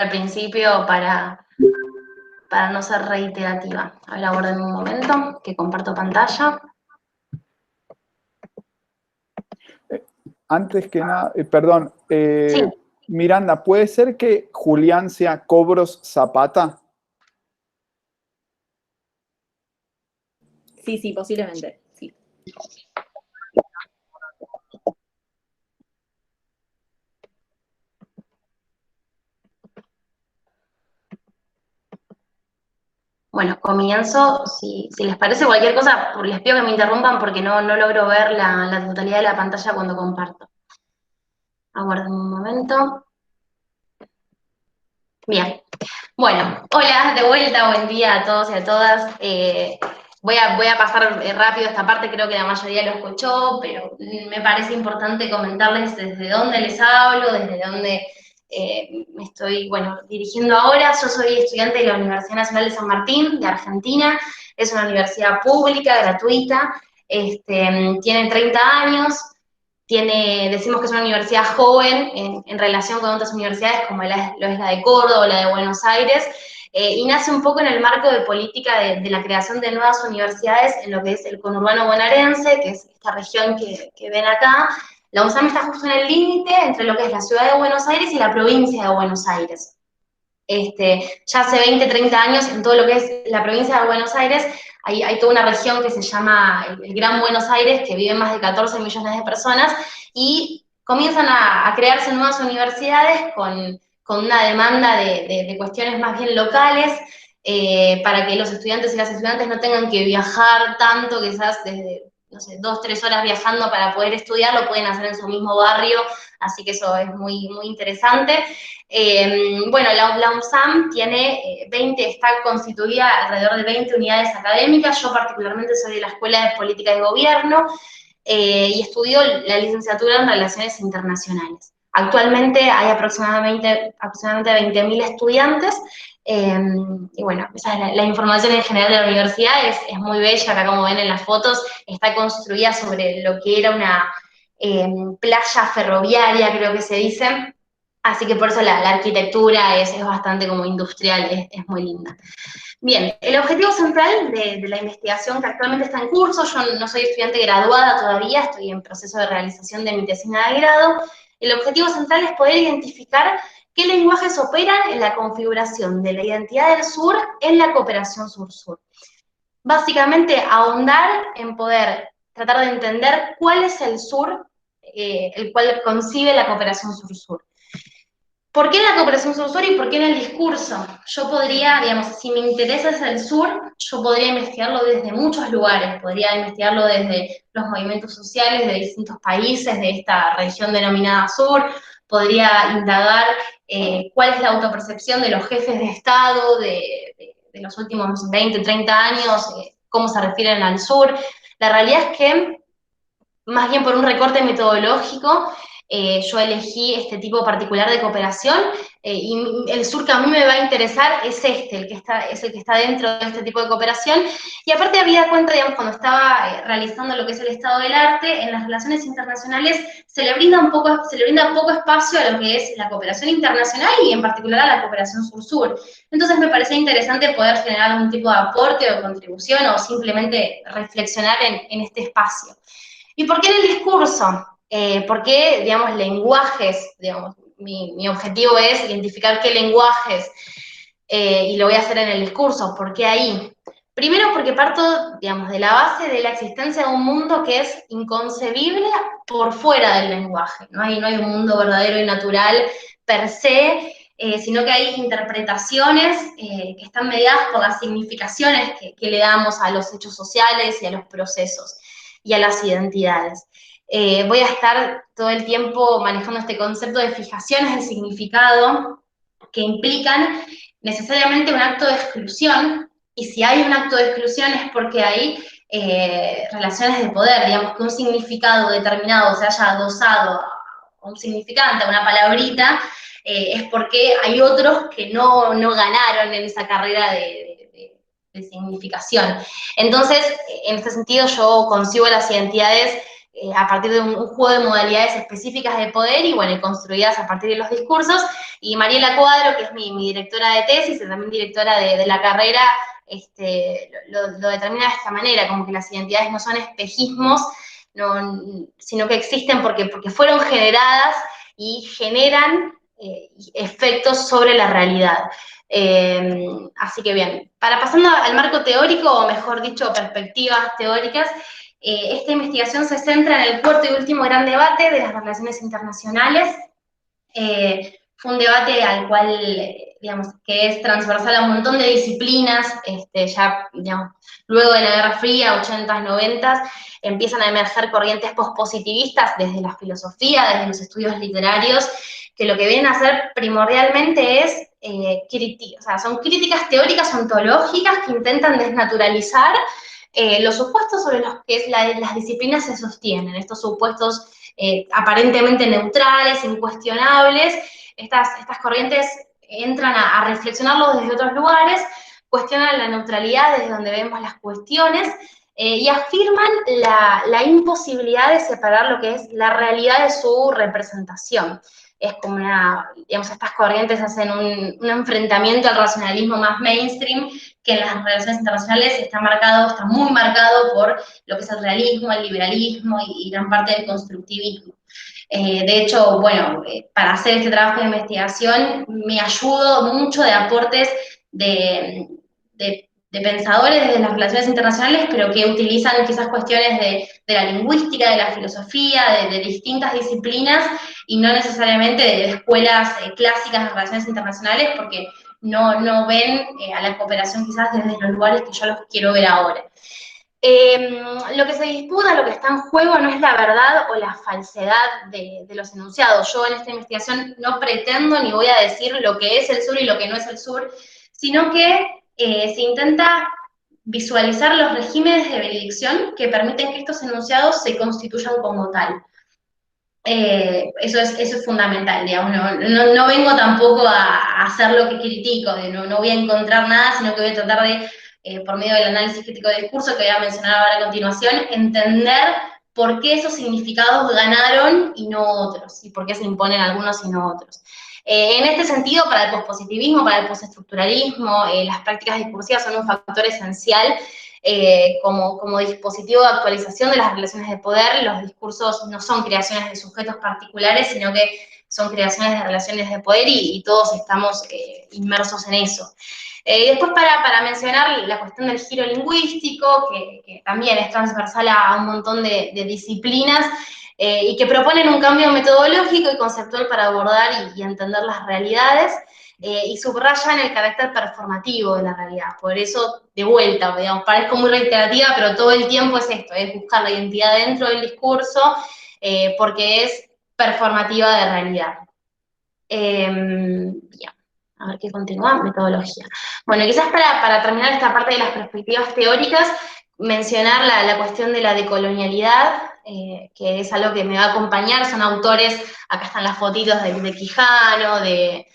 al principio para no ser reiterativa. A ver, aguarden un momento, que comparto pantalla. Antes que nada, perdón, Sí. Miranda, ¿puede ser que Julián sea Cobros Zapata? Sí, posiblemente, sí. Bueno, comienzo. Si les parece cualquier cosa, les pido que me interrumpan porque no logro ver la totalidad de la pantalla cuando comparto. Aguarden un momento. Bien. Bueno, hola, de vuelta, buen día a todos y a todas. Voy a pasar rápido esta parte, creo que la mayoría lo escuchó, pero me parece importante comentarles desde dónde les hablo, desde dónde me estoy, bueno, dirigiendo ahora. Yo soy estudiante de la Universidad Nacional de San Martín, de Argentina. Es una universidad pública, gratuita, tiene 30 años. Decimos que es una universidad joven en relación con otras universidades como lo es la de Córdoba o la de Buenos Aires, y nace un poco en el marco de política de la creación de nuevas universidades en lo que es el conurbano bonaerense, que es esta región que ven acá. La UNSAM está justo en el límite entre lo que es la ciudad de Buenos Aires y la provincia de Buenos Aires. Ya hace 20, 30 años en todo lo que es la provincia de Buenos Aires, hay toda una región que se llama el Gran Buenos Aires, que viven más de 14 millones de personas, y comienzan a crearse nuevas universidades con una demanda de cuestiones más bien locales, para que los estudiantes y las estudiantes no tengan que viajar tanto, quizás desde, no sé, 2, 3 horas viajando para poder estudiar, lo pueden hacer en su mismo barrio, así que eso es muy, muy interesante. Bueno, la UNSAM está constituida alrededor de 20 unidades académicas. Yo particularmente soy de la Escuela de Política y Gobierno, y estudio la licenciatura en Relaciones Internacionales. Actualmente hay aproximadamente 20.000 estudiantes, y bueno, esa es la información en general de la universidad. Es muy bella, acá como ven en las fotos, está construida sobre lo que era una playa ferroviaria, creo que se dice. Así que por eso la arquitectura es bastante como industrial, es muy linda. Bien, el objetivo central de la investigación que actualmente está en curso, yo no soy estudiante graduada todavía, estoy en proceso de realización de mi tesina de grado. El objetivo central es poder identificar qué lenguajes operan en la configuración de la identidad del sur en la cooperación sur-sur. Básicamente, ahondar en poder tratar de entender cuál es el sur, el cual concibe la cooperación sur-sur. ¿Por qué en la cooperación sur-sur y por qué en el discurso? Yo podría, digamos, si me interesa es el sur, yo podría investigarlo desde muchos lugares, podría investigarlo desde los movimientos sociales de distintos países de esta región denominada sur, podría indagar cuál es la autopercepción de los jefes de Estado de los últimos 20, 30 años, cómo se refieren al sur. La realidad es que, más bien por un recorte metodológico, yo elegí este tipo particular de cooperación, y el sur que a mí me va a interesar es el que está dentro de este tipo de cooperación. Y aparte había cuenta, digamos, cuando estaba realizando lo que es el estado del arte, en las relaciones internacionales se le brinda poco espacio a lo que es la cooperación internacional y en particular a la cooperación sur-sur. Entonces me parecía interesante poder generar algún tipo de aporte o contribución o simplemente reflexionar en este espacio. ¿Y por qué en el discurso? ¿Por qué, digamos, lenguajes? Digamos, mi objetivo es identificar qué lenguajes, y lo voy a hacer en el discurso. ¿Por qué ahí? Primero porque parto, digamos, de la base de la existencia de un mundo que es inconcebible por fuera del lenguaje. No hay un mundo verdadero y natural per se, sino que hay interpretaciones que están mediadas por las significaciones que le damos a los hechos sociales y a los procesos y a las identidades. Voy a estar todo el tiempo manejando este concepto de fijaciones de significado que implican necesariamente un acto de exclusión, y si hay un acto de exclusión es porque hay relaciones de poder, digamos que un significado determinado se haya adosado a un significante, a una palabrita, es porque hay otros que no ganaron en esa carrera de significación. Entonces, en este sentido, yo concibo las identidades a partir de un juego de modalidades específicas de poder y, bueno, y construidas a partir de los discursos. Y Mariela Cuadro, que es mi directora de tesis y también directora de la carrera, lo determina de esta manera, como que las identidades no son espejismos, sino que existen porque fueron generadas y generan efectos sobre la realidad. Así que bien, pasando al marco teórico, o mejor dicho, perspectivas teóricas, esta investigación se centra en el cuarto y último gran debate de las relaciones internacionales. Fue un debate al cual, digamos, que es transversal a un montón de disciplinas, ya, digamos, luego de la Guerra Fría, 80s, 90s, empiezan a emerger corrientes pospositivistas desde la filosofía, desde los estudios literarios, que lo que vienen a hacer primordialmente es, o sea, son críticas teóricas ontológicas que intentan desnaturalizar los supuestos sobre los que las disciplinas se sostienen, estos supuestos aparentemente neutrales, incuestionables. Estas corrientes entran a reflexionarlo desde otros lugares, cuestionan la neutralidad desde donde vemos las cuestiones y afirman la imposibilidad de separar lo que es la realidad de su representación. Es como digamos, estas corrientes hacen un enfrentamiento al racionalismo más mainstream, que en las relaciones internacionales está muy marcado por lo que es el realismo, el liberalismo y gran parte del constructivismo. De hecho, bueno, para hacer este trabajo de investigación me ayudo mucho de aportes de pensadores desde las relaciones internacionales, pero que utilizan quizás cuestiones de la lingüística, de la filosofía, de distintas disciplinas, y no necesariamente de escuelas clásicas de relaciones internacionales, porque no ven a la cooperación quizás desde los lugares que yo los quiero ver ahora. Lo que se disputa, lo que está en juego, no es la verdad o la falsedad de los enunciados. Yo en esta investigación no pretendo ni voy a decir lo que es el sur y lo que no es el sur, sino que se intenta visualizar los regímenes de veredicción que permiten que estos enunciados se constituyan como tal. Eso es fundamental, digamos, no vengo tampoco a hacer lo que critico, no voy a encontrar nada, sino que voy a tratar de, por medio del análisis crítico del discurso, que voy a mencionar ahora a continuación, entender por qué esos significados ganaron y no otros, y por qué se imponen algunos y no otros. En este sentido, para el pospositivismo, para el postestructuralismo, las prácticas discursivas son un factor esencial como dispositivo de actualización de las relaciones de poder. Los discursos no son creaciones de sujetos particulares, sino que son creaciones de relaciones de poder y todos estamos inmersos en eso. Después, para mencionar la cuestión del giro lingüístico, que también es transversal a un montón de disciplinas, y que proponen un cambio metodológico y conceptual para abordar y entender las realidades, y subrayan el carácter performativo de la realidad. Por eso, de vuelta, digamos, parezco muy reiterativa, pero todo el tiempo es esto, es buscar la identidad dentro del discurso, porque es performativa de realidad. Bien. A ver qué continúa, metodología. Bueno, quizás para terminar esta parte de las perspectivas teóricas, mencionar la cuestión de la decolonialidad, que es algo que me va a acompañar. Son autores, acá están las fotitos de Quijano, de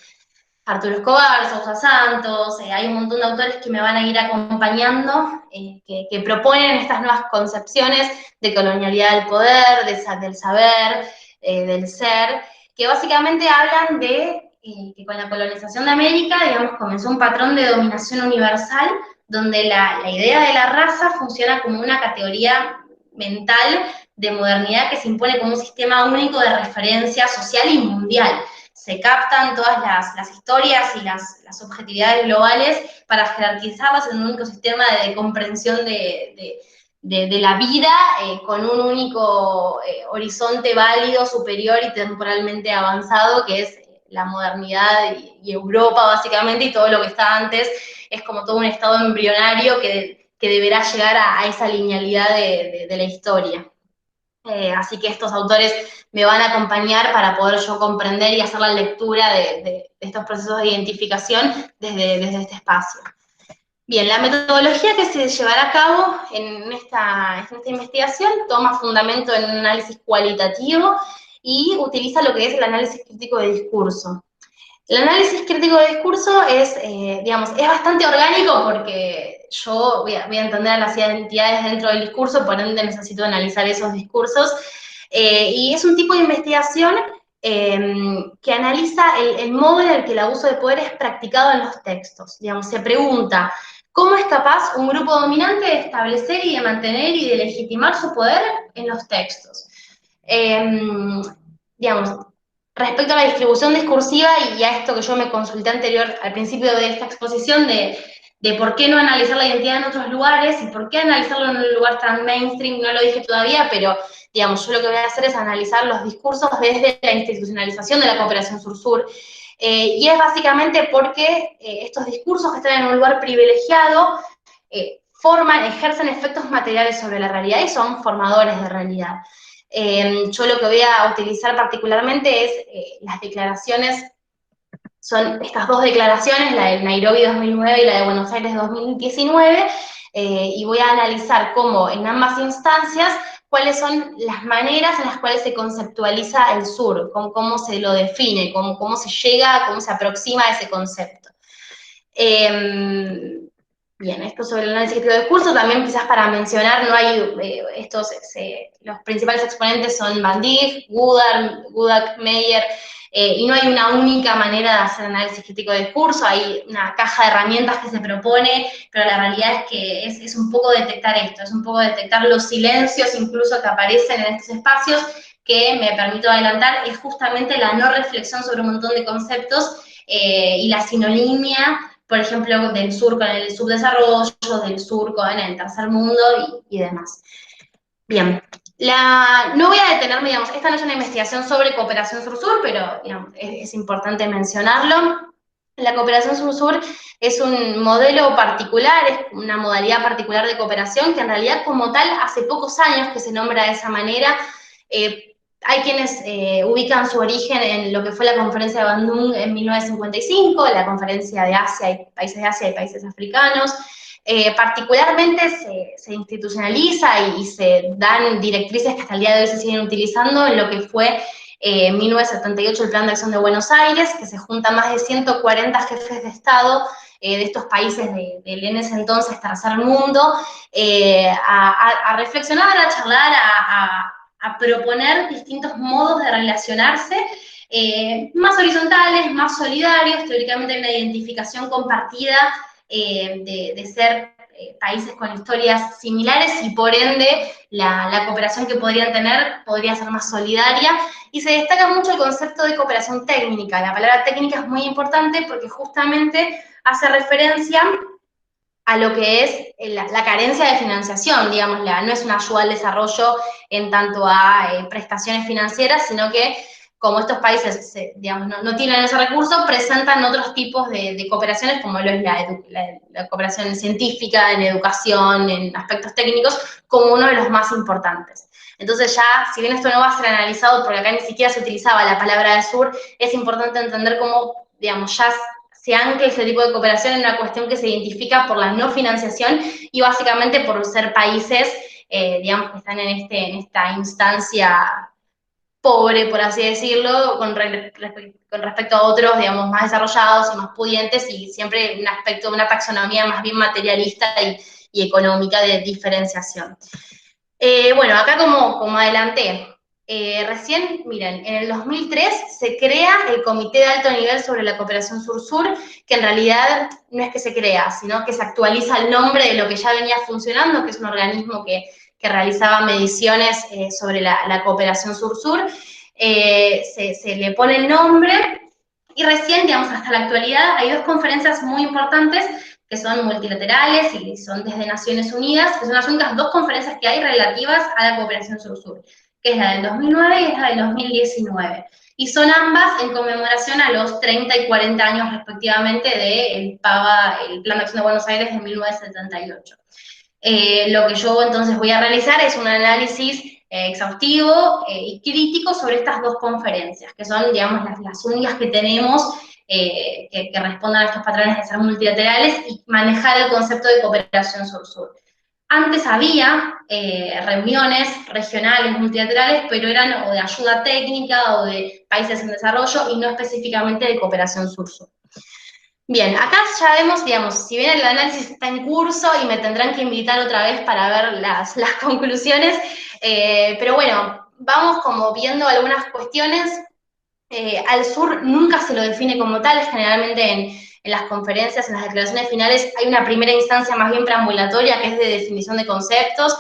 Arturo Escobar, Sousa Santos, hay un montón de autores que me van a ir acompañando, que proponen estas nuevas concepciones de colonialidad del poder, del saber, del ser, que básicamente hablan de que con la colonización de América, digamos, comenzó un patrón de dominación universal, donde la idea de la raza funciona como una categoría mental de modernidad que se impone como un sistema único de referencia social y mundial. Se captan todas las historias y las objetividades globales para jerarquizarlas en un único sistema de comprensión de la vida, con un único horizonte válido, superior y temporalmente avanzado, que es la modernidad y Europa, básicamente, y todo lo que está antes es como todo un estado embrionario que deberá llegar a esa linealidad de la historia. Así que estos autores me van a acompañar para poder yo comprender y hacer la lectura de estos procesos de identificación desde este espacio. Bien, la metodología que se llevará a cabo en esta investigación toma fundamento en un análisis cualitativo y utiliza lo que es el análisis crítico de discurso. El análisis crítico de discurso es, digamos, es bastante orgánico porque yo voy a entender a las identidades dentro del discurso, por ende necesito analizar esos discursos, Y es un tipo de investigación que analiza el modo en el que el abuso de poder es practicado en los textos. Digamos, se pregunta, ¿cómo es capaz un grupo dominante de establecer y de mantener y de legitimar su poder en los textos? Digamos, respecto a la distribución discursiva y a esto que yo me consulté al principio de esta exposición, de por qué no analizar la identidad en otros lugares y por qué analizarlo en un lugar tan mainstream, no lo dije todavía, pero digamos, yo lo que voy a hacer es analizar los discursos desde la institucionalización de la cooperación sur-sur, y es básicamente porque estos discursos que están en un lugar privilegiado ejercen efectos materiales sobre la realidad y son formadores de realidad. Yo lo que voy a utilizar particularmente es las declaraciones, son estas dos declaraciones, la de Nairobi 2009 y la de Buenos Aires 2019, y voy a analizar cómo en ambas instancias cuáles son las maneras en las cuales se conceptualiza el sur, cómo se lo define, cómo se llega, cómo se aproxima a ese concepto. Bien, esto sobre el análisis crítico de discurso, también quizás para mencionar, no hay los principales exponentes son Van Dijk, Gudak, Meyer, y no hay una única manera de hacer análisis crítico de discurso, hay una caja de herramientas que se propone, pero la realidad es que es un poco detectar esto, es un poco detectar los silencios incluso que aparecen en estos espacios, que me permito adelantar, es justamente la no reflexión sobre un montón de conceptos y la sinonimia, por ejemplo, del sur con el subdesarrollo, del sur con el tercer mundo y demás. Bien, no voy a detenerme, digamos, esta no es una investigación sobre cooperación sur-sur, pero digamos, es importante mencionarlo. La cooperación sur-sur es un modelo particular, es una modalidad particular de cooperación que en realidad como tal hace pocos años que se nombra de esa manera. Hay quienes ubican su origen en lo que fue la conferencia de Bandung en 1955, la conferencia de Asia y países africanos. Particularmente se institucionaliza y se dan directrices que hasta el día de hoy se siguen utilizando en lo que fue en 1978 el Plan de Acción de Buenos Aires, que se juntan más de 140 jefes de Estado de estos países del en ese entonces tercer mundo, a reflexionar, a charlar, a proponer distintos modos de relacionarse, más horizontales, más solidarios. Teóricamente hay una identificación compartida de ser países con historias similares y por ende la cooperación que podrían tener podría ser más solidaria, y se destaca mucho el concepto de cooperación técnica. La palabra técnica es muy importante porque justamente hace referencia a lo que es la carencia de financiación, digamos, no es una ayuda al desarrollo en tanto a prestaciones financieras, sino que como estos países digamos, no tienen ese recurso, presentan otros tipos de cooperaciones, como lo es la cooperación científica, en educación, en aspectos técnicos, como uno de los más importantes. Entonces ya, si bien esto no va a ser analizado, porque acá ni siquiera se utilizaba la palabra del sur, es importante entender cómo, digamos, ya se ancla ese tipo de cooperación en una cuestión que se identifica por la no financiación y básicamente por ser países, digamos, que están en esta instancia pobre, por así decirlo, con respecto a otros, digamos, más desarrollados y más pudientes, y siempre un aspecto de una taxonomía más bien materialista y económica de diferenciación. Bueno, acá como adelanté, recién, miren, en el 2003 se crea el Comité de Alto Nivel sobre la Cooperación Sur-Sur, que en realidad no es que se crea, sino que se actualiza el nombre de lo que ya venía funcionando, que es un organismo que realizaba mediciones sobre la cooperación sur-sur. Se le pone el nombre y recién, digamos, hasta la actualidad hay dos conferencias muy importantes que son multilaterales y son desde Naciones Unidas, que son las únicas dos conferencias que hay relativas a la cooperación sur-sur, que es la del 2009 y es la del 2019. Y son ambas en conmemoración a los 30 y 40 años respectivamente del PABA, el Plan de Acción de Buenos Aires de 1978. Lo que yo entonces voy a realizar es un análisis exhaustivo y crítico sobre estas dos conferencias, que son, digamos, las únicas que tenemos que respondan a estos patrones de ser multilaterales y manejar el concepto de cooperación sur-sur. Antes había reuniones regionales multilaterales, pero eran o de ayuda técnica o de países en desarrollo y no específicamente de cooperación sur-sur. Bien, acá ya vemos, digamos, si bien el análisis está en curso y me tendrán que invitar otra vez para ver las conclusiones, pero bueno, vamos como viendo algunas cuestiones. Al sur nunca se lo define como tal, generalmente en las conferencias, en las declaraciones finales, hay una primera instancia más bien preambulatoria que es de definición de conceptos.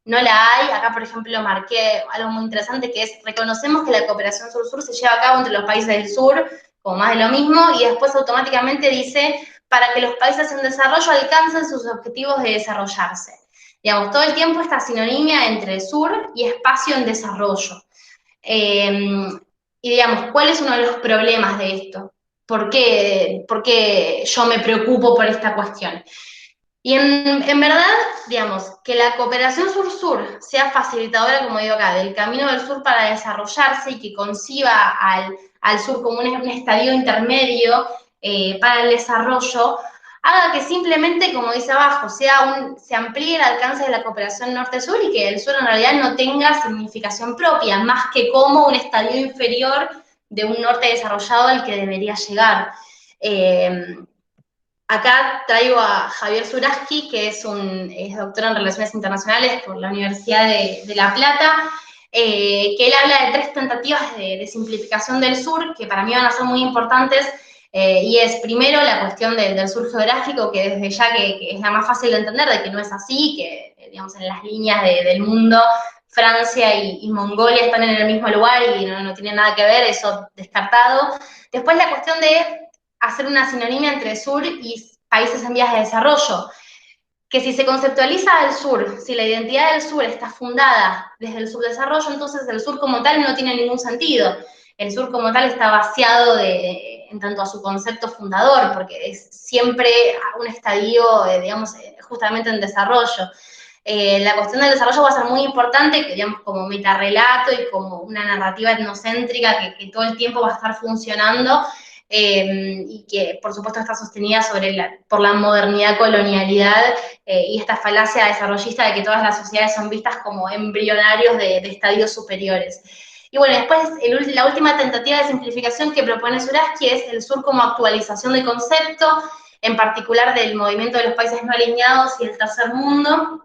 No la hay. Acá, por ejemplo, marqué algo muy interesante que es: reconocemos que la cooperación sur-sur se lleva a cabo entre los países del sur, como más de lo mismo, y después automáticamente dice: para que los países en desarrollo alcancen sus objetivos de desarrollarse. Digamos, todo el tiempo esta sinonimia entre sur y espacio en desarrollo. Y digamos, ¿cuál es uno de los problemas de esto? Por qué yo me preocupo por esta cuestión? Y en verdad, digamos, que la cooperación sur-sur sea facilitadora, como digo acá, del camino del sur para desarrollarse y que conciba al sur como un estadio intermedio para el desarrollo, haga que simplemente, como dice abajo, se amplíe el alcance de la cooperación norte-sur y que el sur en realidad no tenga significación propia, más que como un estadio inferior de un norte desarrollado al que debería llegar. Acá traigo a Javier Zuraski, que es doctor en Relaciones Internacionales por la Universidad de La Plata, que él habla de 3 tentativas de simplificación del sur, que para mí van a ser muy importantes, y es primero la cuestión del sur geográfico, que desde ya que es la más fácil de entender, de que no es así, que digamos en las líneas del mundo Francia y Mongolia están en el mismo lugar y no tienen nada que ver, eso descartado. Después la cuestión de hacer una sinonimia entre sur y países en vías de desarrollo, que si se conceptualiza el sur, si la identidad del sur está fundada desde el subdesarrollo, entonces el sur como tal no tiene ningún sentido. El sur como tal está vaciado en tanto a su concepto fundador, porque es siempre un estadio, digamos, justamente en desarrollo. La cuestión del desarrollo va a ser muy importante, digamos, como metarrelato y como una narrativa etnocéntrica que todo el tiempo va a estar funcionando, y que por supuesto está sostenida por la modernidad, colonialidad y esta falacia desarrollista de que todas las sociedades son vistas como embrionarios de estadios superiores. Y bueno, después la última tentativa de simplificación que propone Zuraski es el sur como actualización de concepto, en particular del movimiento de los países no alineados y el tercer mundo.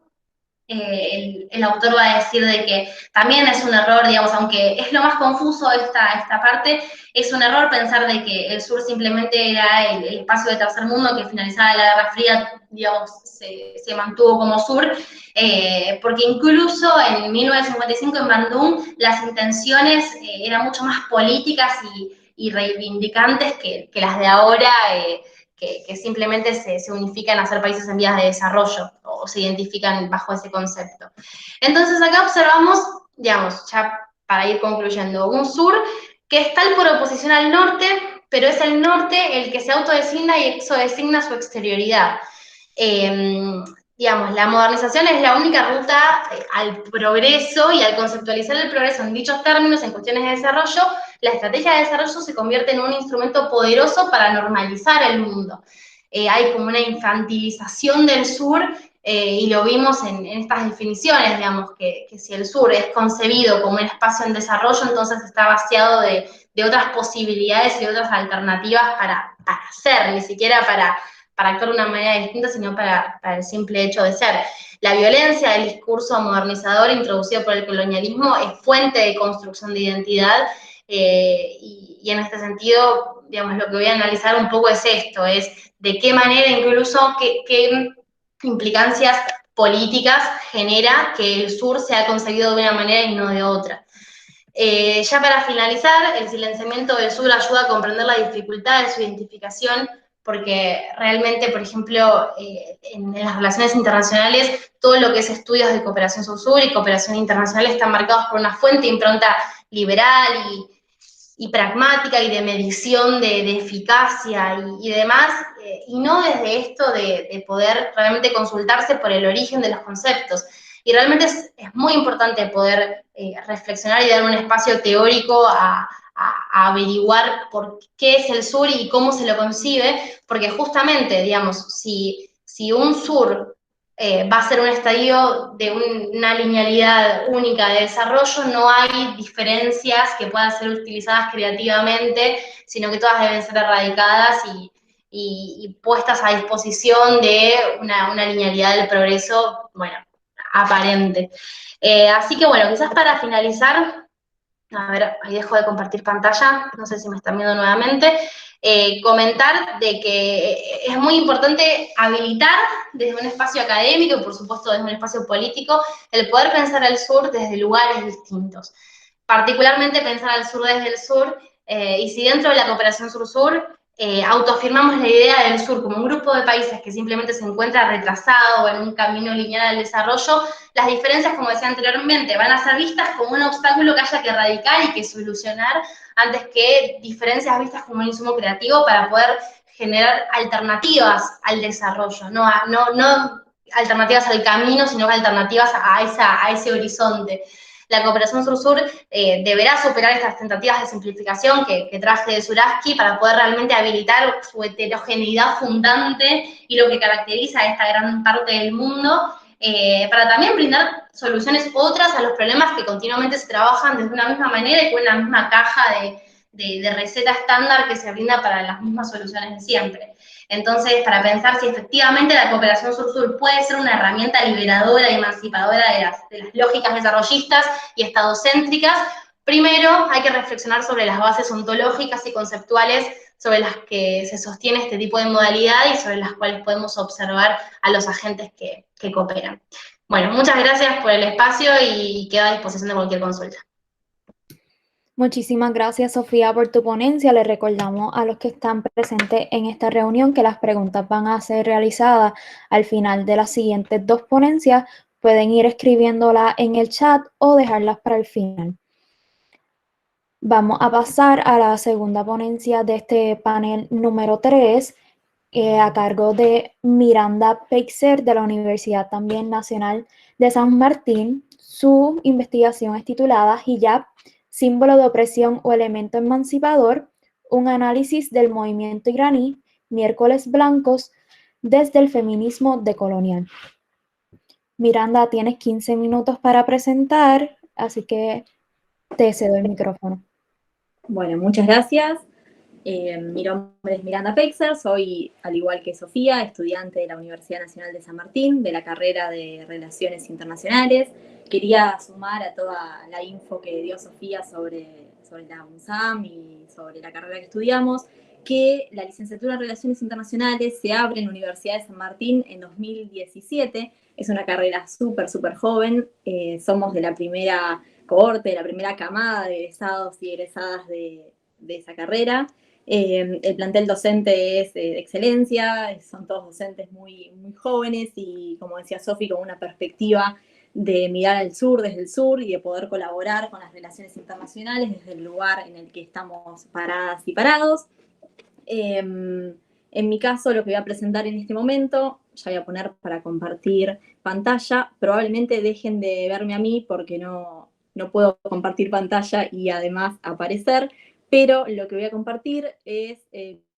El autor va a decir de que también es un error, digamos, aunque es lo más confuso esta parte, es un error pensar de que el sur simplemente era el espacio de tercer mundo que finalizada la Guerra Fría, digamos, se mantuvo como sur, porque incluso en 1955 en Bandung las intenciones eran mucho más políticas y reivindicantes que las de ahora, que simplemente se unifican a ser países en vías de desarrollo o se identifican bajo ese concepto. Entonces acá observamos, digamos, ya para ir concluyendo, un sur que es tal por oposición al norte, pero es el norte el que se autodesigna y exodesigna su exterioridad. Digamos, la modernización es la única ruta al progreso, y al conceptualizar el progreso en dichos términos, en cuestiones de desarrollo, la estrategia de desarrollo se convierte en un instrumento poderoso para normalizar el mundo. Hay como una infantilización del sur, y lo vimos en estas definiciones, digamos, que si el sur es concebido como un espacio en desarrollo, entonces está vaciado de otras posibilidades y de otras alternativas para ser, ni siquiera para actuar de una manera distinta, sino para el simple hecho de ser. La violencia del discurso modernizador introducido por el colonialismo es fuente de construcción de identidad, y en este sentido, digamos, lo que voy a analizar un poco es esto, es de qué manera incluso, qué implicancias políticas genera que el sur sea concebido de una manera y no de otra. Ya para finalizar, el silenciamiento del sur ayuda a comprender la dificultad de su identificación, porque realmente, por ejemplo, en las relaciones internacionales, todo lo que es estudios de cooperación sur-sur y cooperación internacional están marcados por una fuente impronta liberal y pragmática y de medición de eficacia y demás, y no desde esto de poder realmente consultarse por el origen de los conceptos. Y realmente es muy importante poder reflexionar y dar un espacio teórico a averiguar por qué es el sur y cómo se lo concibe, porque justamente, digamos, si un sur va a ser un estadio de una linealidad única de desarrollo, no hay diferencias que puedan ser utilizadas creativamente, sino que todas deben ser erradicadas y puestas a disposición de una linealidad del progreso, bueno, aparente. Así que bueno, quizás para finalizar, A ver, ahí dejo de compartir pantalla, no sé si me están viendo nuevamente. Comentar de que es muy importante habilitar desde un espacio académico y por supuesto desde un espacio político el poder pensar al sur desde lugares distintos. Particularmente pensar al sur desde el sur, y si dentro de la cooperación sur-sur autoafirmamos la idea del sur como un grupo de países que simplemente se encuentra retrasado o en un camino lineal al desarrollo, las diferencias, como decía anteriormente, van a ser vistas como un obstáculo que haya que erradicar y que solucionar antes que diferencias vistas como un insumo creativo para poder generar alternativas al desarrollo, no alternativas al camino, sino alternativas a ese horizonte. La cooperación sur-sur deberá superar estas tentativas de simplificación que traje de Zuraski para poder realmente habilitar su heterogeneidad fundante y lo que caracteriza a esta gran parte del mundo, para también brindar soluciones otras a los problemas que continuamente se trabajan desde una misma manera y con una misma caja de receta estándar que se brinda para las mismas soluciones de siempre. Entonces, para pensar si efectivamente la cooperación sur-sur puede ser una herramienta liberadora y emancipadora de las lógicas desarrollistas y estadocéntricas, primero hay que reflexionar sobre las bases ontológicas y conceptuales sobre las que se sostiene este tipo de modalidad y sobre las cuales podemos observar a los agentes que cooperan. Bueno, muchas gracias por el espacio y quedo a disposición de cualquier consulta. Muchísimas gracias, Sofía, por tu ponencia. Les recordamos a los que están presentes en esta reunión que las preguntas van a ser realizadas al final de las siguientes dos ponencias. Pueden ir escribiéndolas en el chat o dejarlas para el final. Vamos a pasar a la segunda ponencia de este panel número 3, a cargo de Miranda Peixer, de la Universidad también Nacional de San Martín. Su investigación es titulada Hijab, símbolo de opresión o elemento emancipador, un análisis del movimiento iraní, miércoles blancos, desde el feminismo decolonial. Miranda, tienes 15 minutos para presentar, así que te cedo el micrófono. Bueno, muchas gracias. Mi nombre es Miranda Peixer, soy, al igual que Sofía, estudiante de la Universidad Nacional de San Martín, de la carrera de Relaciones Internacionales. Quería sumar a toda la info que dio Sofía sobre la UNSAM y sobre la carrera que estudiamos, que la licenciatura en Relaciones Internacionales se abre en la Universidad de San Martín en 2017. Es una carrera súper joven. Somos de la primera cohorte, de la primera camada de egresados y egresadas de esa carrera. El plantel docente es de excelencia, son todos docentes muy jóvenes y, como decía Sofi, con una perspectiva de mirar al sur desde el sur y de poder colaborar con las relaciones internacionales desde el lugar en el que estamos paradas y parados. En mi caso, lo que voy a presentar en este momento, ya voy a poner para compartir pantalla. Probablemente dejen de verme a mí porque no puedo compartir pantalla y además aparecer, pero lo que voy a compartir es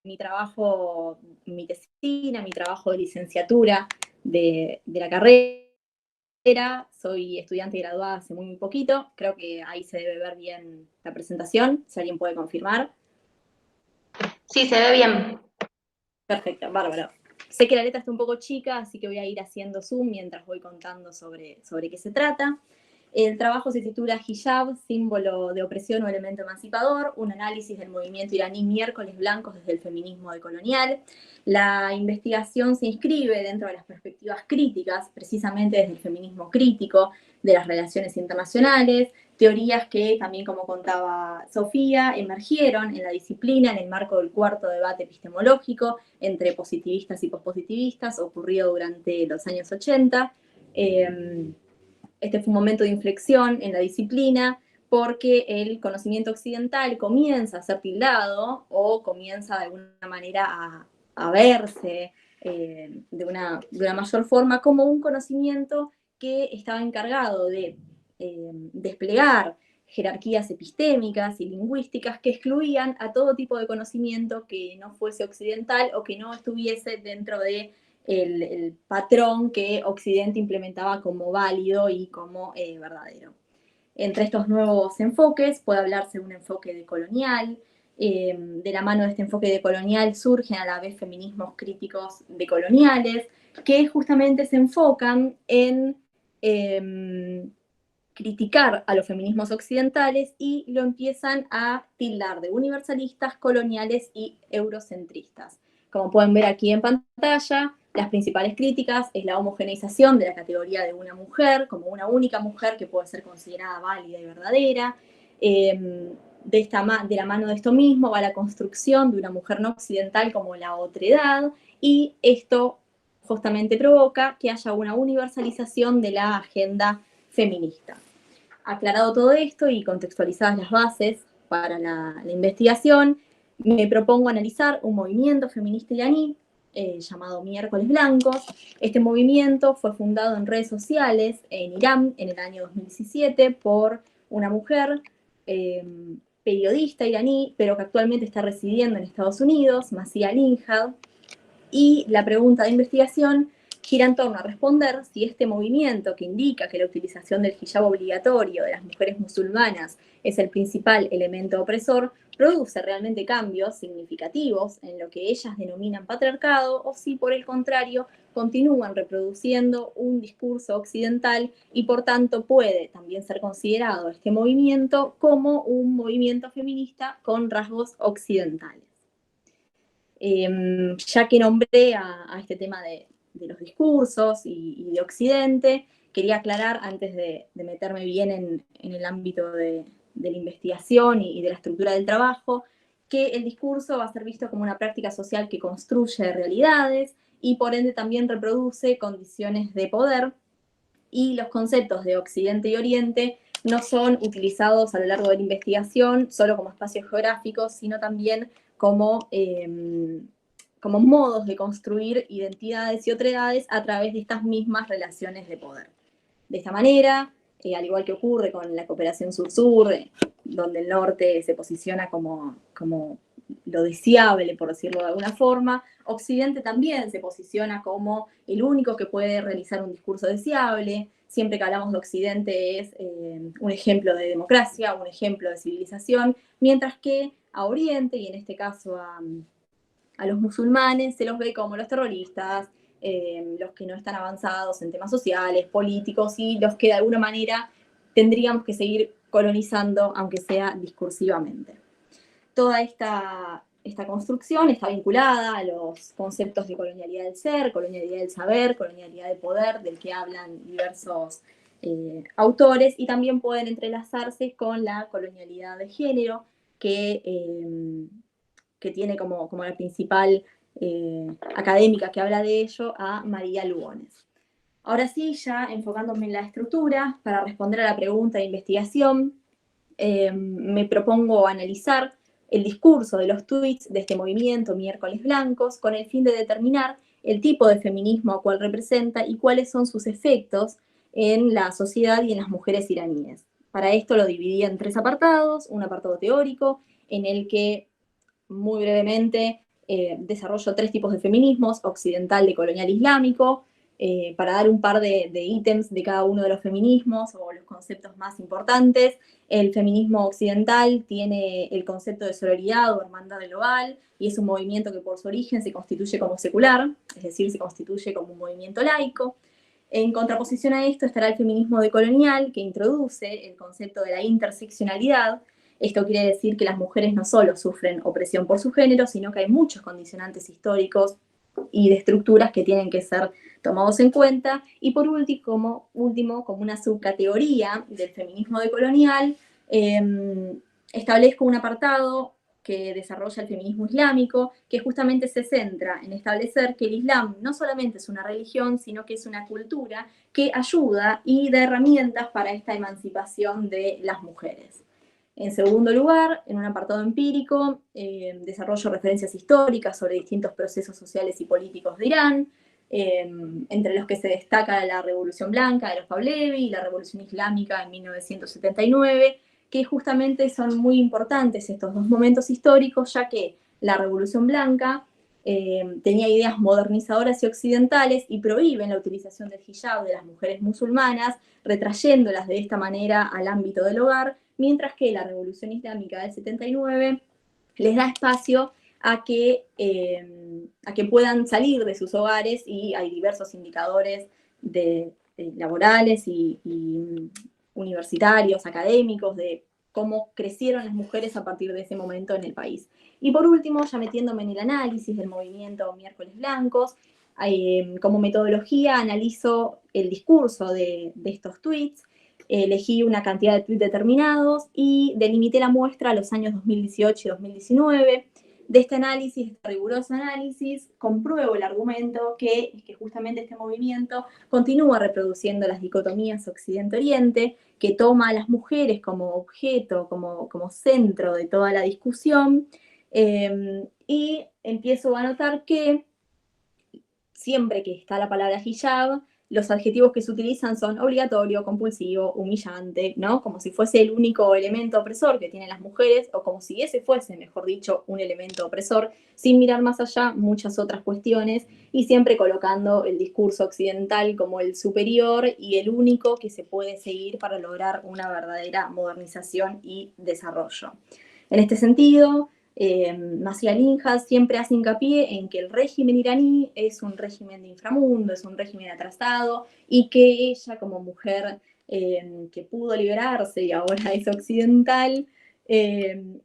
mi trabajo, mi tesina, mi trabajo de licenciatura de la carrera. Soy estudiante graduada hace muy poquito, creo que ahí se debe ver bien la presentación, si alguien puede confirmar. Sí, se ve bien. Perfecto, bárbaro. Sé que la letra está un poco chica, así que voy a ir haciendo zoom mientras voy contando sobre qué se trata. El trabajo se titula Hijab, símbolo de opresión o elemento emancipador, un análisis del movimiento iraní miércoles blancos desde el feminismo decolonial. La investigación se inscribe dentro de las perspectivas críticas, precisamente desde el feminismo crítico, de las relaciones internacionales, teorías que también, como contaba Sofía, emergieron en la disciplina en el marco del cuarto debate epistemológico entre positivistas y pospositivistas, ocurrido durante los años 80. Este fue un momento de inflexión en la disciplina porque el conocimiento occidental comienza a ser tildado o comienza de alguna manera a verse de una mayor forma como un conocimiento que estaba encargado de desplegar jerarquías epistémicas y lingüísticas que excluían a todo tipo de conocimiento que no fuese occidental o que no estuviese dentro de el patrón que Occidente implementaba como válido y como verdadero. Entre estos nuevos enfoques puede hablarse de un enfoque decolonial. De la mano de este enfoque decolonial surgen a la vez feminismos críticos decoloniales que justamente se enfocan en criticar a los feminismos occidentales y lo empiezan a tildar de universalistas, coloniales y eurocentristas. Como pueden ver aquí en pantalla, las principales críticas es la homogeneización de la categoría de una mujer como una única mujer que puede ser considerada válida y verdadera. De la mano de esto mismo va la construcción de una mujer no occidental como la otredad, y esto justamente provoca que haya una universalización de la agenda feminista. Aclarado todo esto y contextualizadas las bases para la investigación, me propongo analizar un movimiento feminista iraní llamado Miércoles Blancos. Este movimiento fue fundado en redes sociales en Irán en el año 2017 por una mujer periodista iraní, pero que actualmente está residiendo en Estados Unidos, Masia Linhad, y la pregunta de investigación gira en torno a responder si este movimiento que indica que la utilización del hijab obligatorio de las mujeres musulmanas es el principal elemento opresor, produce realmente cambios significativos en lo que ellas denominan patriarcado, o si por el contrario continúan reproduciendo un discurso occidental y por tanto puede también ser considerado este movimiento como un movimiento feminista con rasgos occidentales. Ya que nombré a este tema de los discursos y de Occidente, quería aclarar, antes de meterme bien en el ámbito de la investigación y de la estructura del trabajo, que el discurso va a ser visto como una práctica social que construye realidades y por ende también reproduce condiciones de poder, y los conceptos de Occidente y Oriente no son utilizados a lo largo de la investigación solo como espacios geográficos, sino también como modos de construir identidades y otredades a través de estas mismas relaciones de poder. De esta manera, al igual que ocurre con la cooperación sur-sur, donde el norte se posiciona como lo deseable, por decirlo de alguna forma, Occidente también se posiciona como el único que puede realizar un discurso deseable. Siempre que hablamos de Occidente es un ejemplo de democracia, un ejemplo de civilización, mientras que a Oriente, y en este caso a los musulmanes, se los ve como los terroristas, los que no están avanzados en temas sociales, políticos, y los que de alguna manera tendríamos que seguir colonizando, aunque sea discursivamente. Toda esta construcción está vinculada a los conceptos de colonialidad del ser, colonialidad del saber, colonialidad del poder, del que hablan diversos autores, y también pueden entrelazarse con la colonialidad de género, que tiene como la principal académica que habla de ello a María Lugones. Ahora sí, ya enfocándome en la estructura, para responder a la pregunta de investigación, me propongo analizar el discurso de los tweets de este movimiento Miércoles Blancos con el fin de determinar el tipo de feminismo a cual representa y cuáles son sus efectos en la sociedad y en las mujeres iraníes. Para esto lo dividí en 3 apartados: un apartado teórico, en el que muy brevemente desarrollo 3 tipos de feminismos: occidental, decolonial, islámico, para dar un par de ítems de cada uno de los feminismos o los conceptos más importantes. El feminismo occidental tiene el concepto de sororidad o hermandad global, y es un movimiento que por su origen se constituye como secular, es decir, se constituye como un movimiento laico. En contraposición a esto estará el feminismo decolonial, que introduce el concepto de la interseccionalidad. Esto quiere decir que las mujeres no solo sufren opresión por su género, sino que hay muchos condicionantes históricos y de estructuras que tienen que ser tomados en cuenta. Y por último, como una subcategoría del feminismo decolonial, establezco un apartado que desarrolla el feminismo islámico, que justamente se centra en establecer que el Islam no solamente es una religión, sino que es una cultura que ayuda y da herramientas para esta emancipación de las mujeres. En segundo lugar, en un apartado empírico, desarrollo referencias históricas sobre distintos procesos sociales y políticos de Irán, entre los que se destaca la Revolución Blanca de los Pahlavi y la Revolución Islámica en 1979, que justamente son muy importantes estos 2 momentos históricos, ya que la Revolución Blanca tenía ideas modernizadoras y occidentales y prohíben la utilización del hijab de las mujeres musulmanas, retrayéndolas de esta manera al ámbito del hogar, mientras que la Revolución Islámica del 79 les da espacio a que puedan salir de sus hogares, y hay diversos indicadores laborales y universitarios, académicos, de cómo crecieron las mujeres a partir de ese momento en el país. Y por último, ya metiéndome en el análisis del movimiento Miércoles Blancos, como metodología analizo el discurso de estos tweets, elegí una cantidad de tweets determinados y delimité la muestra a los años 2018 y 2019. De este análisis, este riguroso análisis, compruebo el argumento que justamente este movimiento continúa reproduciendo las dicotomías Occidente-Oriente, que toma a las mujeres como objeto, como centro de toda la discusión, y empiezo a notar que siempre que está la palabra hijab, los adjetivos que se utilizan son obligatorio, compulsivo, humillante, ¿no? Como si fuese el único elemento opresor que tienen las mujeres, o como si ese fuese, mejor dicho, un elemento opresor, sin mirar más allá muchas otras cuestiones, y siempre colocando el discurso occidental como el superior y el único que se puede seguir para lograr una verdadera modernización y desarrollo. En este sentido, Masih Alinha siempre hace hincapié en que el régimen iraní es un régimen de inframundo, es un régimen atrasado, y que ella como mujer que pudo liberarse y ahora es occidental,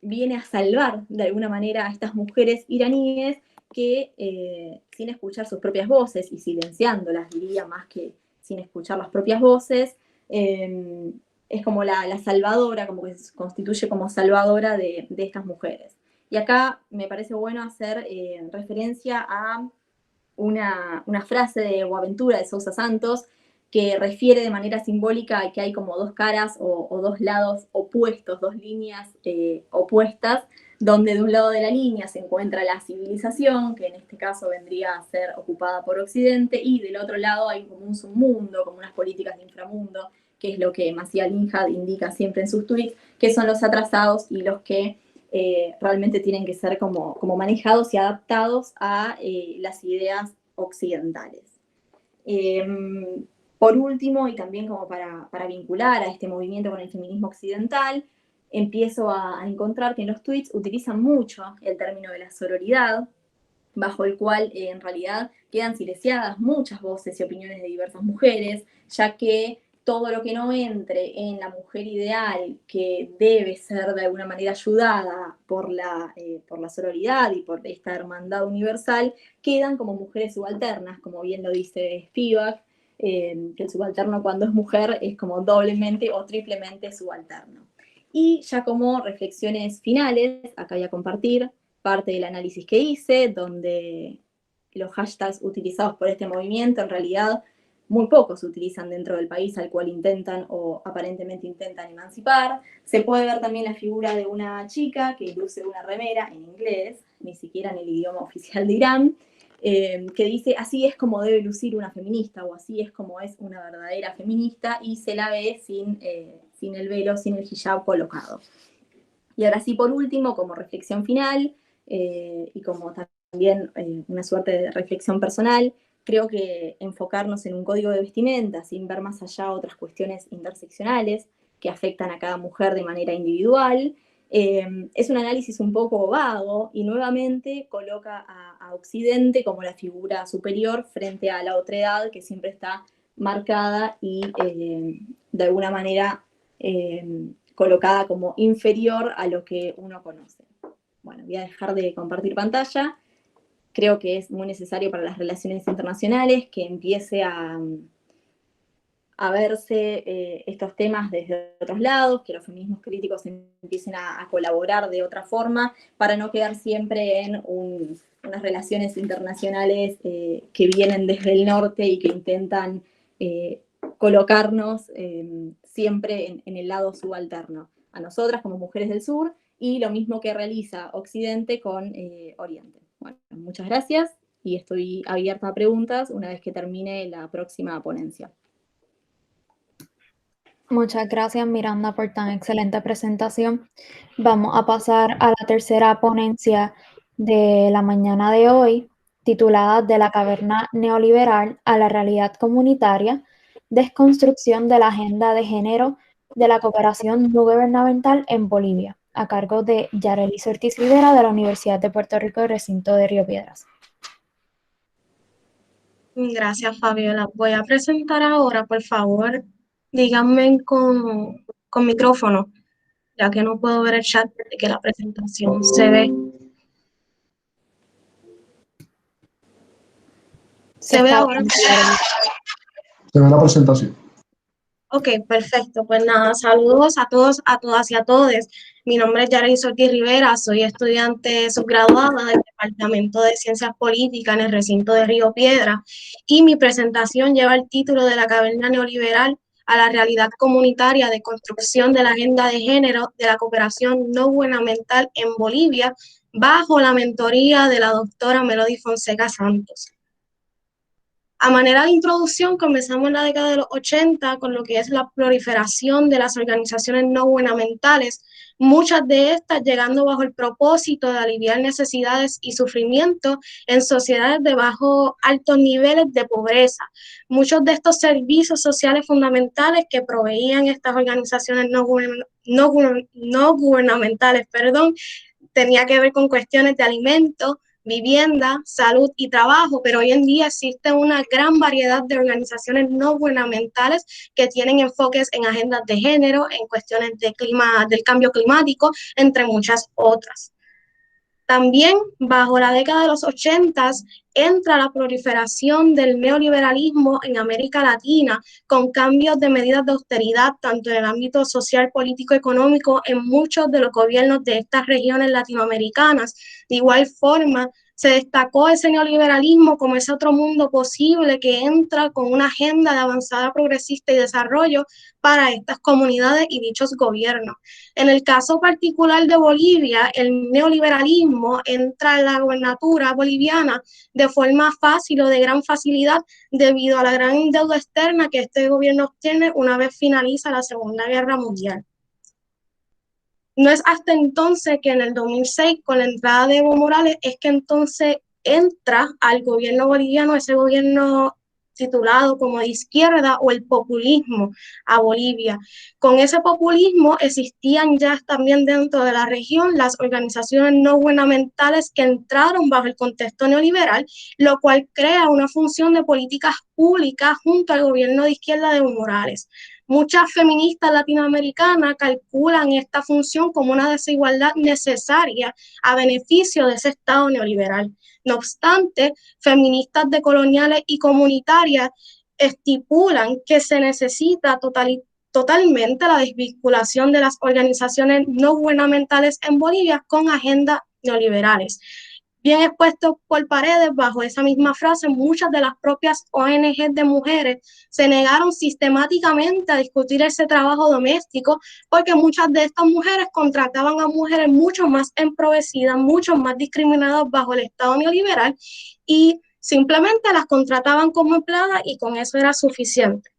viene a salvar de alguna manera a estas mujeres iraníes que sin escuchar sus propias voces y silenciándolas, diría más que sin escuchar las propias voces, es como la salvadora, como que se constituye como salvadora de estas mujeres. Y acá me parece bueno hacer referencia a una frase de Boaventura de Sousa Santos que refiere de manera simbólica a que hay como dos caras o dos lados opuestos, dos líneas opuestas, donde de un lado de la línea se encuentra la civilización, que en este caso vendría a ser ocupada por Occidente, y del otro lado hay como un submundo, como unas políticas de inframundo, que es lo que Masih Alinha indica siempre en sus tweets, que son los atrasados y los que realmente tienen que ser como manejados y adaptados a las ideas occidentales. Por último, y también como para vincular a este movimiento con el feminismo occidental, empiezo a encontrar que en los tweets utilizan mucho el término de la sororidad, bajo el cual en realidad quedan silenciadas muchas voces y opiniones de diversas mujeres, ya que todo lo que no entre en la mujer ideal, que debe ser de alguna manera ayudada por la sororidad y por esta hermandad universal, quedan como mujeres subalternas, como bien lo dice Spivak, que el subalterno cuando es mujer es como doblemente o triplemente subalterno. Y ya como reflexiones finales, acá voy a compartir parte del análisis que hice, donde los hashtags utilizados por este movimiento en realidad muy pocos se utilizan dentro del país al cual intentan o aparentemente intentan emancipar. Se puede ver también la figura de una chica que luce una remera en inglés, ni siquiera en el idioma oficial de Irán, que dice así es como debe lucir una feminista, o así es como es una verdadera feminista, y se la ve sin el velo, sin el hijab colocado. Y ahora sí, por último, como reflexión final, y como también una suerte de reflexión personal, creo que enfocarnos en un código de vestimenta sin ver más allá otras cuestiones interseccionales que afectan a cada mujer de manera individual, es un análisis un poco vago y nuevamente coloca a Occidente como la figura superior frente a la otredad que siempre está marcada y de alguna manera colocada como inferior a lo que uno conoce. Bueno, voy a dejar de compartir pantalla. Creo que es muy necesario para las relaciones internacionales que empiece a verse estos temas desde otros lados, que los feminismos críticos empiecen a colaborar de otra forma, para no quedar siempre en unas relaciones internacionales que vienen desde el norte y que intentan colocarnos siempre en el lado subalterno, a nosotras como mujeres del sur, y lo mismo que realiza Occidente con Oriente. Bueno, muchas gracias y estoy abierta a preguntas una vez que termine la próxima ponencia. Muchas gracias, Miranda, por tan excelente presentación. Vamos a pasar a la tercera ponencia de la mañana de hoy, titulada De la caverna neoliberal a la realidad comunitaria, desconstrucción de la agenda de género de la cooperación no gubernamental en Bolivia, a cargo de Yarelis Ortiz Rivera de la Universidad de Puerto Rico, recinto de Río Piedras. Gracias, Fabiola. Voy a presentar ahora, por favor, Díganme con micrófono, ya que no puedo ver el chat de que la presentación se ve. ¿Se ve ahora? Se ve la presentación. Ok, perfecto. Pues nada, saludos a todos, a todas y a todos. Mi nombre es Yareli Ortiz Rivera, soy estudiante subgraduada del Departamento de Ciencias Políticas en el recinto de Río Piedra y mi presentación lleva el título de La caverna neoliberal a la realidad comunitaria de construcción de la agenda de género de la cooperación no gubernamental en Bolivia bajo la mentoría de la doctora Melody Fonseca Santos. A manera de introducción, comenzamos en la década de los 80 con lo que es la proliferación de las organizaciones no gubernamentales, muchas de estas llegando bajo el propósito de aliviar necesidades y sufrimiento en sociedades de altos niveles de pobreza. Muchos de estos servicios sociales fundamentales que proveían estas organizaciones no gubernamentales, tenía que ver con cuestiones de alimentos, vivienda, salud y trabajo, pero hoy en día existe una gran variedad de organizaciones no gubernamentales que tienen enfoques en agendas de género, en cuestiones de del cambio climático, entre muchas otras. También bajo la década de los 80 entra la proliferación del neoliberalismo en América Latina con cambios de medidas de austeridad tanto en el ámbito social, político, económico en muchos de los gobiernos de estas regiones latinoamericanas. De igual forma, se destacó ese neoliberalismo como ese otro mundo posible que entra con una agenda de avanzada progresista y desarrollo para estas comunidades y dichos gobiernos. En el caso particular de Bolivia, el neoliberalismo entra en la gobernatura boliviana de forma fácil o de gran facilidad debido a la gran deuda externa que este gobierno obtiene una vez finaliza la Segunda Guerra Mundial. No es hasta entonces que en el 2006, con la entrada de Evo Morales, es que entonces entra al gobierno boliviano, ese gobierno titulado como de izquierda o el populismo a Bolivia. Con ese populismo existían ya también dentro de la región las organizaciones no gubernamentales que entraron bajo el contexto neoliberal, lo cual crea una función de políticas públicas junto al gobierno de izquierda de Evo Morales. Muchas feministas latinoamericanas calculan esta función como una desigualdad necesaria a beneficio de ese Estado neoliberal. No obstante, feministas decoloniales y comunitarias estipulan que se necesita totalmente la desvinculación de las organizaciones no gubernamentales en Bolivia con agendas neoliberales. Bien expuesto por Paredes, bajo esa misma frase, muchas de las propias ONG de mujeres se negaron sistemáticamente a discutir ese trabajo doméstico porque muchas de estas mujeres contrataban a mujeres mucho más empobrecidas, mucho más discriminadas bajo el Estado neoliberal y simplemente las contrataban como empleadas y con eso era suficiente.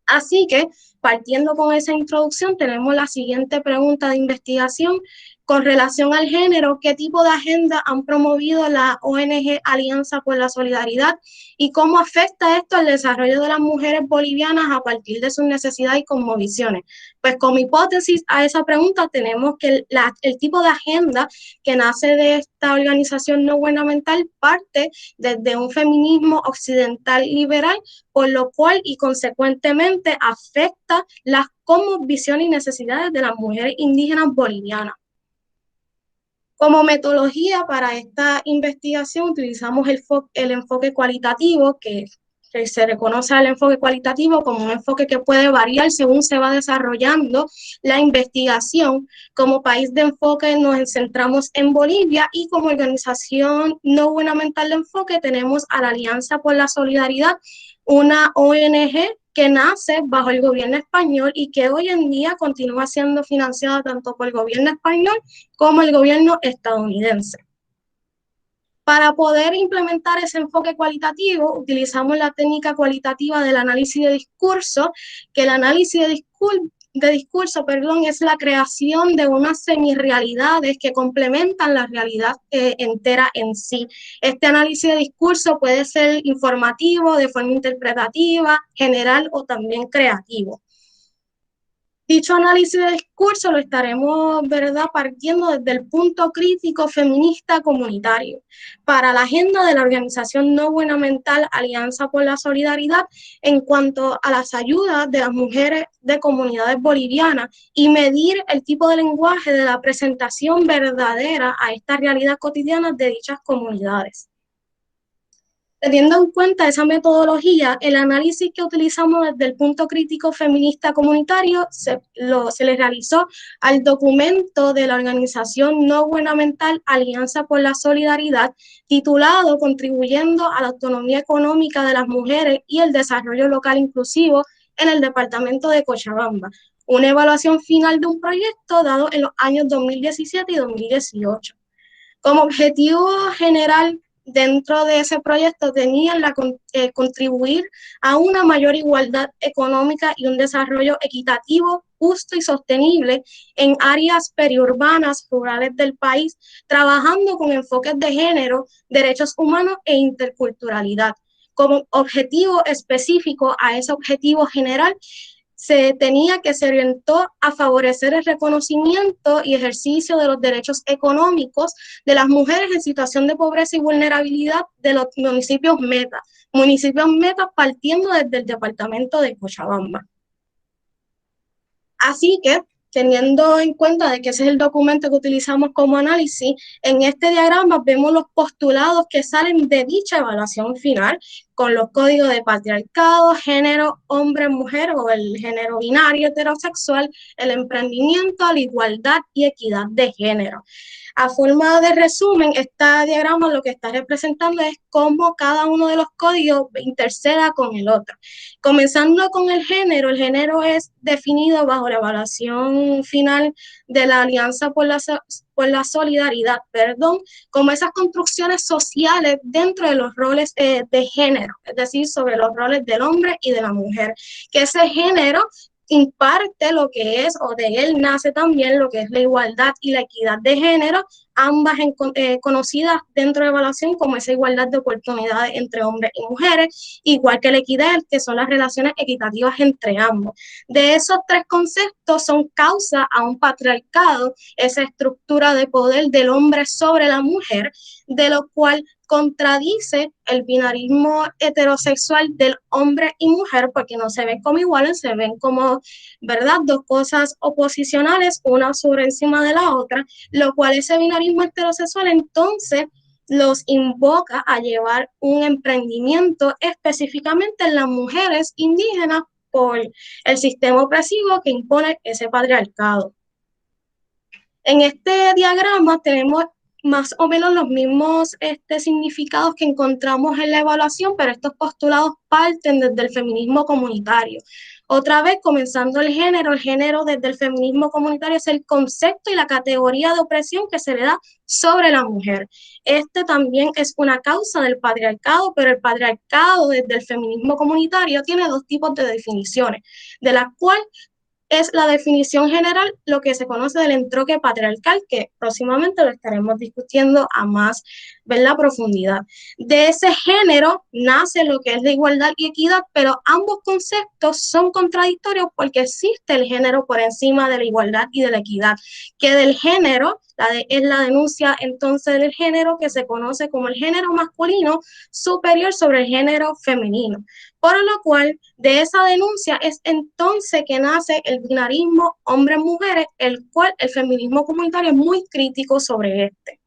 Así que, partiendo con esa introducción, tenemos la siguiente pregunta de investigación con relación al género. ¿Qué tipo de agenda han promovido la ONG Alianza por la Solidaridad y cómo afecta esto al desarrollo de las mujeres bolivianas a partir de sus necesidades y cosmovisiones? Pues como hipótesis a esa pregunta tenemos que el tipo de agenda que nace de esta organización no gubernamental parte desde un feminismo occidental liberal, por lo cual y consecuentemente afecta las cosmovisiones y necesidades de las mujeres indígenas bolivianas. Como metodología para esta investigación utilizamos el enfoque cualitativo, que se reconoce al enfoque cualitativo como un enfoque que puede variar según se va desarrollando la investigación. Como país de enfoque nos centramos en Bolivia y como organización no gubernamental de enfoque tenemos a la Alianza por la Solidaridad, una ONG que nace bajo el gobierno español y que hoy en día continúa siendo financiada tanto por el gobierno español como el gobierno estadounidense. Para poder implementar ese enfoque cualitativo, utilizamos la técnica cualitativa del análisis de discurso, que el análisis de discurso, es la creación de unas semirrealidades que complementan la realidad entera en sí. Este análisis de discurso puede ser informativo, de forma interpretativa, general o también creativo. Dicho análisis de discurso lo estaremos, ¿verdad?, partiendo desde el punto crítico feminista comunitario para la agenda de la organización no gubernamental Alianza por la Solidaridad en cuanto a las ayudas de las mujeres de comunidades bolivianas y medir el tipo de lenguaje de la presentación verdadera a esta realidad cotidiana de dichas comunidades. Teniendo en cuenta esa metodología, el análisis que utilizamos desde el punto crítico feminista comunitario se le realizó al documento de la organización no gubernamental Alianza por la Solidaridad, titulado Contribuyendo a la autonomía económica de las mujeres y el desarrollo local inclusivo en el departamento de Cochabamba, una evaluación final de un proyecto dado en los años 2017 y 2018. Como objetivo general, dentro de ese proyecto tenían contribuir a una mayor igualdad económica y un desarrollo equitativo, justo y sostenible en áreas periurbanas, rurales del país, trabajando con enfoques de género, derechos humanos e interculturalidad. Como objetivo específico a ese objetivo general, se orientó a favorecer el reconocimiento y ejercicio de los derechos económicos de las mujeres en situación de pobreza y vulnerabilidad de los municipios meta partiendo desde el departamento de Cochabamba. Así que, teniendo en cuenta de que ese es el documento que utilizamos como análisis, en este diagrama vemos los postulados que salen de dicha evaluación final, con los códigos de patriarcado, género, hombre, mujer o el género binario heterosexual, el emprendimiento, la igualdad y equidad de género. A forma de resumen, este diagrama lo que está representando es cómo cada uno de los códigos interceda con el otro. Comenzando con el género es definido bajo la evaluación final de la Alianza por la Solidaridad, como esas construcciones sociales dentro de los roles de género, es decir, sobre los roles del hombre y de la mujer, que ese género imparte lo que es, o de él nace también lo que es la igualdad y la equidad de género, ambas conocidas dentro de evaluación como esa igualdad de oportunidades entre hombres y mujeres, igual que la equidad, que son las relaciones equitativas entre ambos. De esos tres conceptos son causa a un patriarcado, esa estructura de poder del hombre sobre la mujer, de lo cual contradice el binarismo heterosexual del hombre y mujer, porque no se ven como iguales, se ven como, ¿verdad?, dos cosas oposicionales, una sobre encima de la otra, lo cual ese binarismo heterosexual entonces los invoca a llevar un emprendimiento específicamente en las mujeres indígenas por el sistema opresivo que impone ese patriarcado. En este diagrama tenemos más o menos los mismos significados que encontramos en la evaluación, pero estos postulados parten desde el feminismo comunitario. Otra vez, comenzando el género desde el feminismo comunitario es el concepto y la categoría de opresión que se le da sobre la mujer. Este también es una causa del patriarcado, pero el patriarcado desde el feminismo comunitario tiene dos tipos de definiciones, de las cuales es la definición general, lo que se conoce del entroque patriarcal, que próximamente lo estaremos discutiendo a más, ¿verdad?, profundidad. De ese género nace lo que es la igualdad y equidad, pero ambos conceptos son contradictorios porque existe el género por encima de la igualdad y de la equidad, que del género es la denuncia entonces del género que se conoce como el género masculino superior sobre el género femenino. Por lo cual, de esa denuncia es entonces que nace el binarismo hombres-mujeres, el cual el feminismo comunitario es muy crítico sobre este.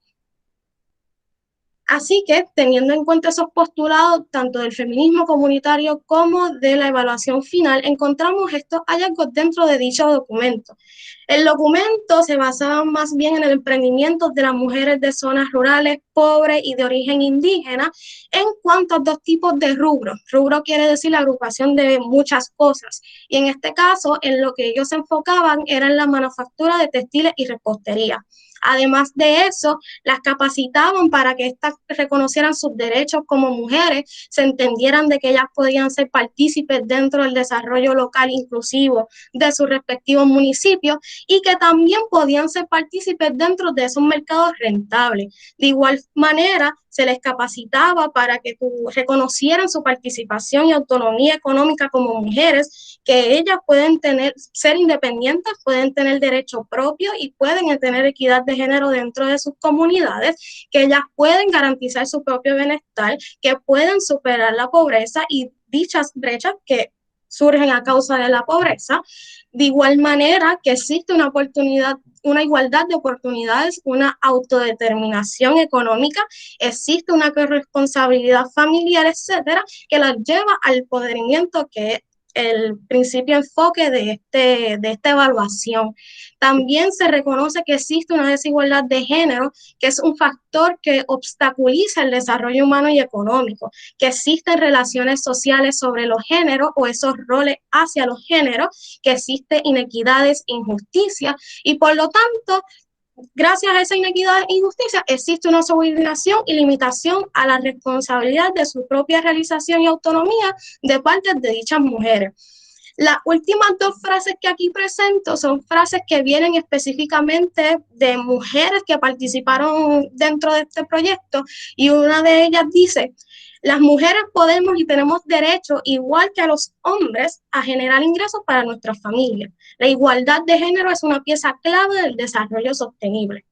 Así que, teniendo en cuenta esos postulados, tanto del feminismo comunitario como de la evaluación final, encontramos estos hallazgos dentro de dicho documento. El documento se basaba más bien en el emprendimiento de las mujeres de zonas rurales, pobres y de origen indígena, en cuanto a dos tipos de rubros. Rubro quiere decir la agrupación de muchas cosas, y en este caso, en lo que ellos se enfocaban era en la manufactura de textiles y repostería. Además de eso, las capacitaban para que éstas reconocieran sus derechos como mujeres, se entendieran de que ellas podían ser partícipes dentro del desarrollo local inclusivo de sus respectivos municipios y que también podían ser partícipes dentro de esos mercados rentables. De igual manera, se les capacitaba para que reconocieran su participación y autonomía económica como mujeres, que ellas pueden ser independientes, pueden tener derecho propio y pueden tener equidad de género dentro de sus comunidades, que ellas pueden garantizar su propio bienestar, que pueden superar la pobreza y dichas brechas que surgen a causa de la pobreza. De igual manera que existe una oportunidad, una igualdad de oportunidades, una autodeterminación económica, existe una corresponsabilidad familiar, etcétera, que las lleva al empoderamiento, que es el principio enfoque de esta evaluación. También se reconoce que existe una desigualdad de género, que es un factor que obstaculiza el desarrollo humano y económico, que existen relaciones sociales sobre los géneros o esos roles hacia los géneros, que existen inequidades, injusticias, y por lo tanto, gracias a esa inequidad e injusticia, existe una subordinación y limitación a la responsabilidad de su propia realización y autonomía de parte de dichas mujeres. Las últimas dos frases que aquí presento son frases que vienen específicamente de mujeres que participaron dentro de este proyecto, y una de ellas dice: las mujeres podemos y tenemos derecho, igual que a los hombres, a generar ingresos para nuestras familias. La igualdad de género es una pieza clave del desarrollo sostenible.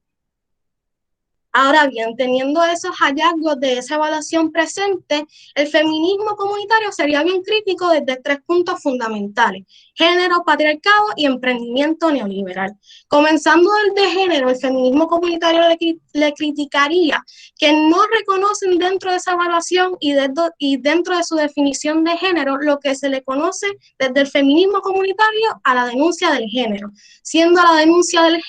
Ahora bien, teniendo esos hallazgos de esa evaluación presente, el feminismo comunitario sería bien crítico desde 3 puntos fundamentales: género, patriarcado y emprendimiento neoliberal. Comenzando desde género, el feminismo comunitario le criticaría que no reconocen dentro de esa evaluación y dentro de su definición de género lo que se le conoce desde el feminismo comunitario a la denuncia del género, siendo la denuncia del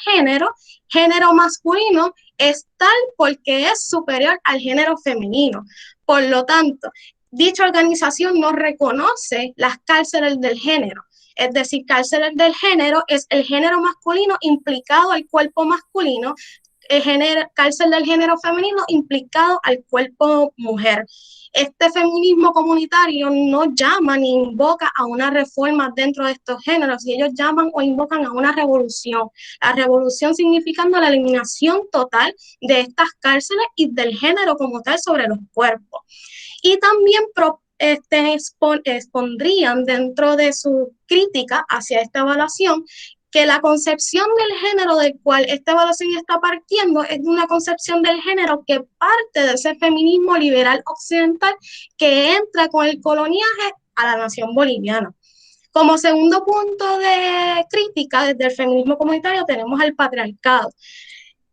género masculino es tal porque es superior al género femenino. Por lo tanto, dicha organización no reconoce las cárceles del género. Es decir, cárceles del género es el género masculino implicado al cuerpo masculino, cárcel del género femenino implicado al cuerpo mujer. Este feminismo comunitario no llama ni invoca a una reforma dentro de estos géneros, y ellos llaman o invocan a una revolución. La revolución significando la eliminación total de estas cárceles y del género como tal sobre los cuerpos. Y también expondrían dentro de su crítica hacia esta evaluación que la concepción del género del cual esta evaluación está partiendo es de una concepción del género que parte de ese feminismo liberal occidental que entra con el coloniaje a la nación boliviana. Como segundo punto de crítica desde el feminismo comunitario tenemos al patriarcado.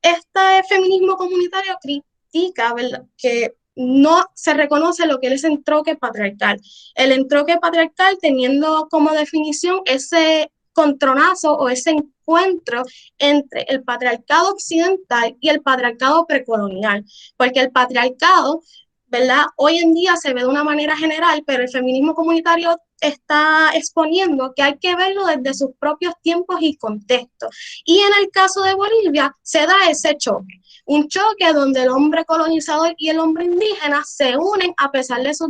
Este feminismo comunitario critica, ¿verdad?, que no se reconoce lo que es el entroque patriarcal. El entroque patriarcal teniendo como definición ese contronazo o ese encuentro entre el patriarcado occidental y el patriarcado precolonial, porque el patriarcado, ¿verdad?, hoy en día se ve de una manera general, pero el feminismo comunitario está exponiendo que hay que verlo desde sus propios tiempos y contextos. Y en el caso de Bolivia se da ese choque, un choque donde el hombre colonizador y el hombre indígena se unen a pesar de sus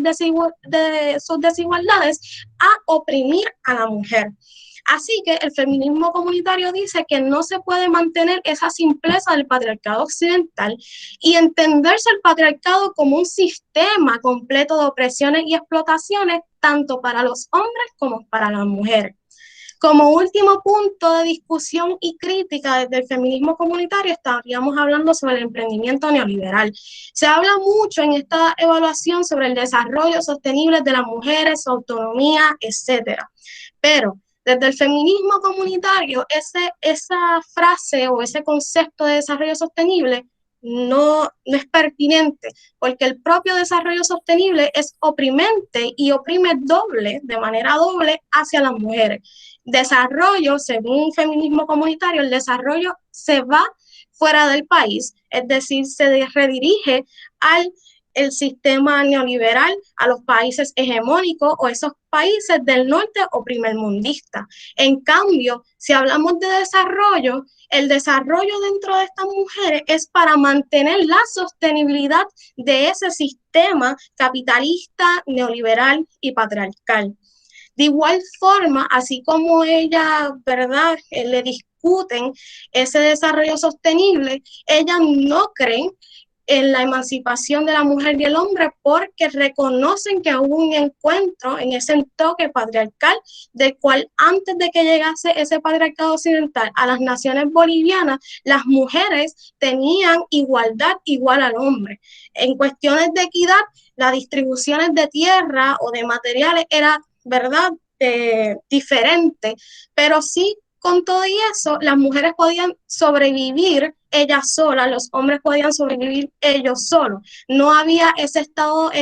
desigualdades a oprimir a la mujer. Así que el feminismo comunitario dice que no se puede mantener esa simpleza del patriarcado occidental y entenderse el patriarcado como un sistema completo de opresiones y explotaciones, tanto para los hombres como para las mujeres. Como último punto de discusión y crítica desde el feminismo comunitario, estaríamos hablando sobre el emprendimiento neoliberal. Se habla mucho en esta evaluación sobre el desarrollo sostenible de las mujeres, su autonomía, etcétera. Pero desde el feminismo comunitario, esa frase o ese concepto de desarrollo sostenible no es pertinente, porque el propio desarrollo sostenible es oprimente y oprime de manera doble hacia las mujeres. Desarrollo, según un feminismo comunitario, el desarrollo se va fuera del país, es decir, se redirige al el sistema neoliberal, a los países hegemónicos o esos países del norte o primermundistas. En cambio, si hablamos de desarrollo, el desarrollo dentro de estas mujeres es para mantener la sostenibilidad de ese sistema capitalista, neoliberal y patriarcal. De igual forma, así como ellas, ¿verdad?, le discuten ese desarrollo sostenible, ellas no creen en la emancipación de la mujer y el hombre, porque reconocen que hubo un encuentro en ese entoque patriarcal, del cual antes de que llegase ese patriarcado occidental a las naciones bolivianas, las mujeres tenían igualdad igual al hombre. En cuestiones de equidad, las distribuciones de tierra o de materiales era, ¿verdad?, diferente, pero sí, con todo y eso, las mujeres podían sobrevivir ellas solas, los hombres podían sobrevivir ellos solos. No había ese estado,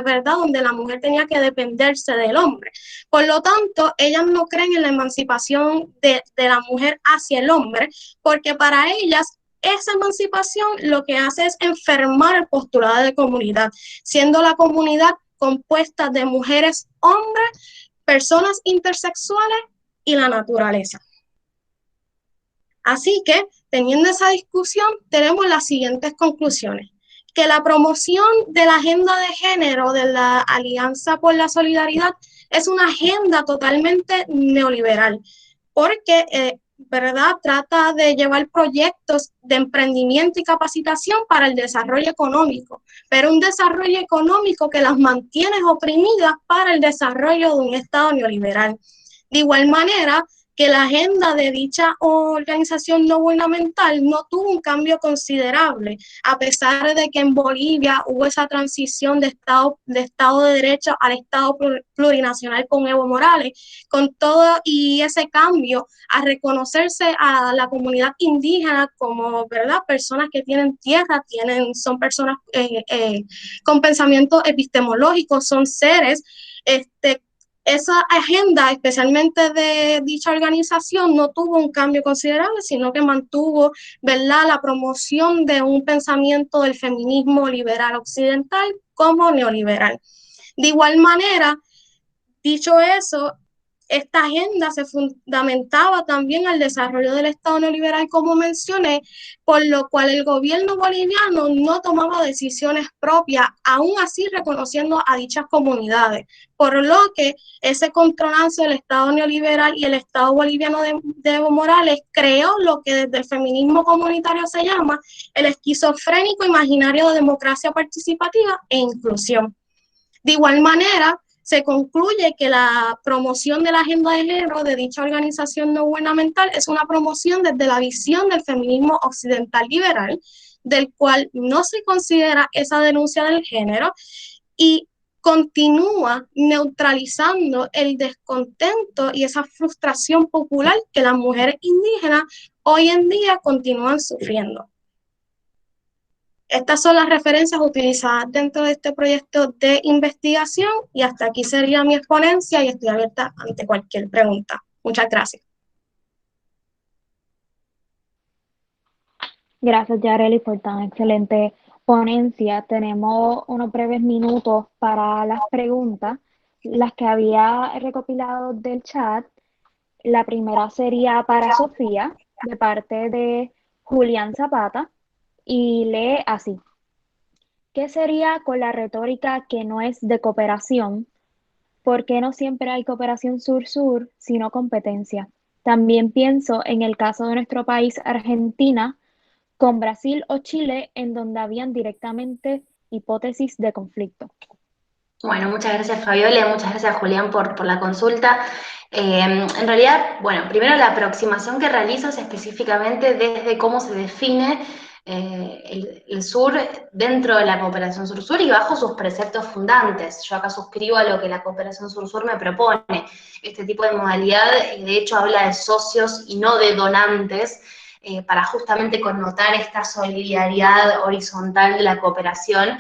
¿verdad?, donde la mujer tenía que dependerse del hombre. Por lo tanto, ellas no creen en la emancipación de la mujer hacia el hombre, porque para ellas esa emancipación lo que hace es enfermar el postulado de comunidad, siendo la comunidad compuesta de mujeres, hombres, personas intersexuales y la naturaleza. Así que, teniendo esa discusión, tenemos las siguientes conclusiones. Que la promoción de la agenda de género de la Alianza por la Solidaridad es una agenda totalmente neoliberal, porque, ¿verdad?, trata de llevar proyectos de emprendimiento y capacitación para el desarrollo económico, pero un desarrollo económico que las mantiene oprimidas para el desarrollo de un Estado neoliberal. De igual manera, que la agenda de dicha organización no gubernamental no tuvo un cambio considerable, a pesar de que en Bolivia hubo esa transición de Estado de Derecho al Estado plurinacional con Evo Morales, con todo y ese cambio a reconocerse a la comunidad indígena como, ¿verdad?, personas que tienen tierra, son personas con pensamiento epistemológico, son seres, esa agenda, especialmente de dicha organización, no tuvo un cambio considerable, sino que mantuvo, ¿verdad?, la promoción de un pensamiento del feminismo liberal occidental como neoliberal. De igual manera, dicho eso, esta agenda se fundamentaba también al desarrollo del Estado neoliberal, como mencioné, por lo cual el gobierno boliviano no tomaba decisiones propias, aún así reconociendo a dichas comunidades, por lo que ese contronazo del Estado neoliberal y el Estado boliviano de Evo Morales creó lo que desde el feminismo comunitario se llama el esquizofrénico imaginario de democracia participativa e inclusión. De igual manera, se concluye que la promoción de la agenda de género de dicha organización no gubernamental es una promoción desde la visión del feminismo occidental liberal, del cual no se considera esa denuncia del género y continúa neutralizando el descontento y esa frustración popular que las mujeres indígenas hoy en día continúan sufriendo. Estas son las referencias utilizadas dentro de este proyecto de investigación y hasta aquí sería mi exponencia y estoy abierta ante cualquier pregunta. Muchas gracias. Gracias, Yareli, por tan excelente ponencia. Tenemos unos breves minutos para las preguntas, las que había recopilado del chat. La primera sería para Sofía, de parte de Julián Zapata, y lee así. ¿Qué sería con la retórica que no es de cooperación? ¿Por qué no siempre hay cooperación sur-sur, sino competencia? También pienso en el caso de nuestro país, Argentina, con Brasil o Chile, en donde habían directamente hipótesis de conflicto. Bueno, muchas gracias Fabiola, muchas gracias Julián por la consulta. En realidad, bueno, primero la aproximación que realizo es específicamente desde cómo se define el sur dentro de la cooperación sur-sur y bajo sus preceptos fundantes. Yo acá suscribo a lo que la cooperación sur-sur me propone. Este tipo de modalidad, de hecho, habla de socios y no de donantes, para justamente connotar esta solidaridad horizontal de la cooperación.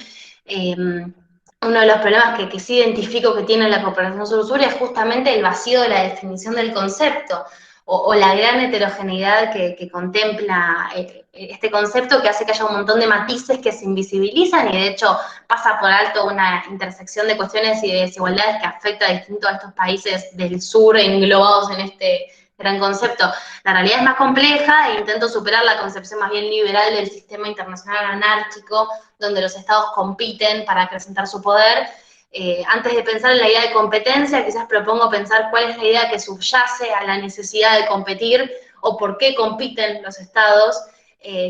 Uno de los problemas que sí identifico que tiene la cooperación sur-sur es justamente el vacío de la definición del concepto o la gran heterogeneidad que contempla este concepto, que hace que haya un montón de matices que se invisibilizan y de hecho pasa por alto una intersección de cuestiones y de desigualdades que afecta a distintos de estos países del sur englobados en este gran concepto. La realidad es más compleja e intento superar la concepción más bien liberal del sistema internacional anárquico, donde los estados compiten para acrecentar su poder. Antes de pensar en la idea de competencia, quizás propongo pensar cuál es la idea que subyace a la necesidad de competir o por qué compiten los estados,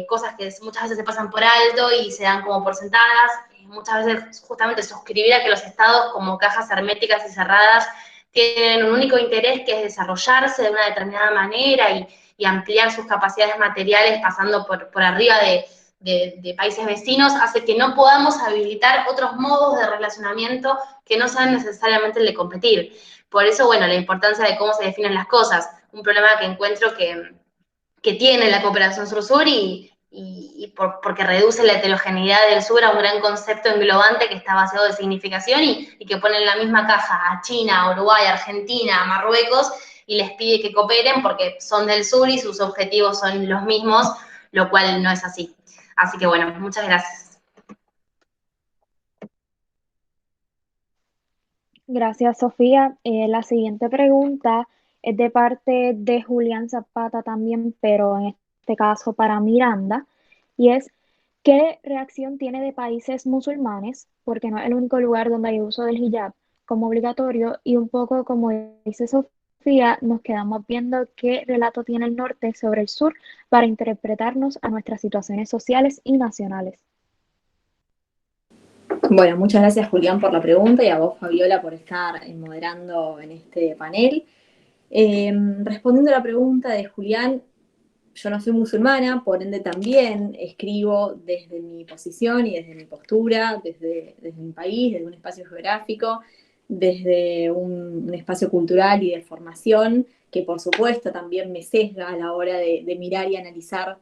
cosas que muchas veces se pasan por alto y se dan como por sentadas. Muchas veces justamente suscribir a que los estados como cajas herméticas y cerradas tienen un único interés, que es desarrollarse de una determinada manera y ampliar sus capacidades materiales pasando por arriba de países vecinos, hace que no podamos habilitar otros modos de relacionamiento que no sean necesariamente el de competir. Por eso, bueno, la importancia de cómo se definen las cosas. Un problema que encuentro que tiene la cooperación sur-sur porque reduce la heterogeneidad del sur a un gran concepto englobante que está vaciado de significación y que pone en la misma caja a China, a Uruguay, a Argentina, a Marruecos, y les pide que cooperen porque son del sur y sus objetivos son los mismos, lo cual no es así. Así que bueno, muchas gracias. Gracias, Sofía. La siguiente pregunta es de parte de Julián Zapata también, pero en este caso para Miranda, y es, ¿qué reacción tiene de países musulmanes? Porque no es el único lugar donde hay uso del hijab como obligatorio, y un poco como dice Sofía, nos quedamos viendo qué relato tiene el norte sobre el sur para interpretarnos a nuestras situaciones sociales y nacionales. Bueno, muchas gracias Julián por la pregunta y a vos Fabiola por estar moderando en este panel. Respondiendo a la pregunta de Julián, yo no soy musulmana, por ende también escribo desde mi posición y desde mi postura, desde mi país, desde un espacio geográfico, desde un espacio cultural y de formación, que por supuesto también me sesga a la hora de mirar y analizar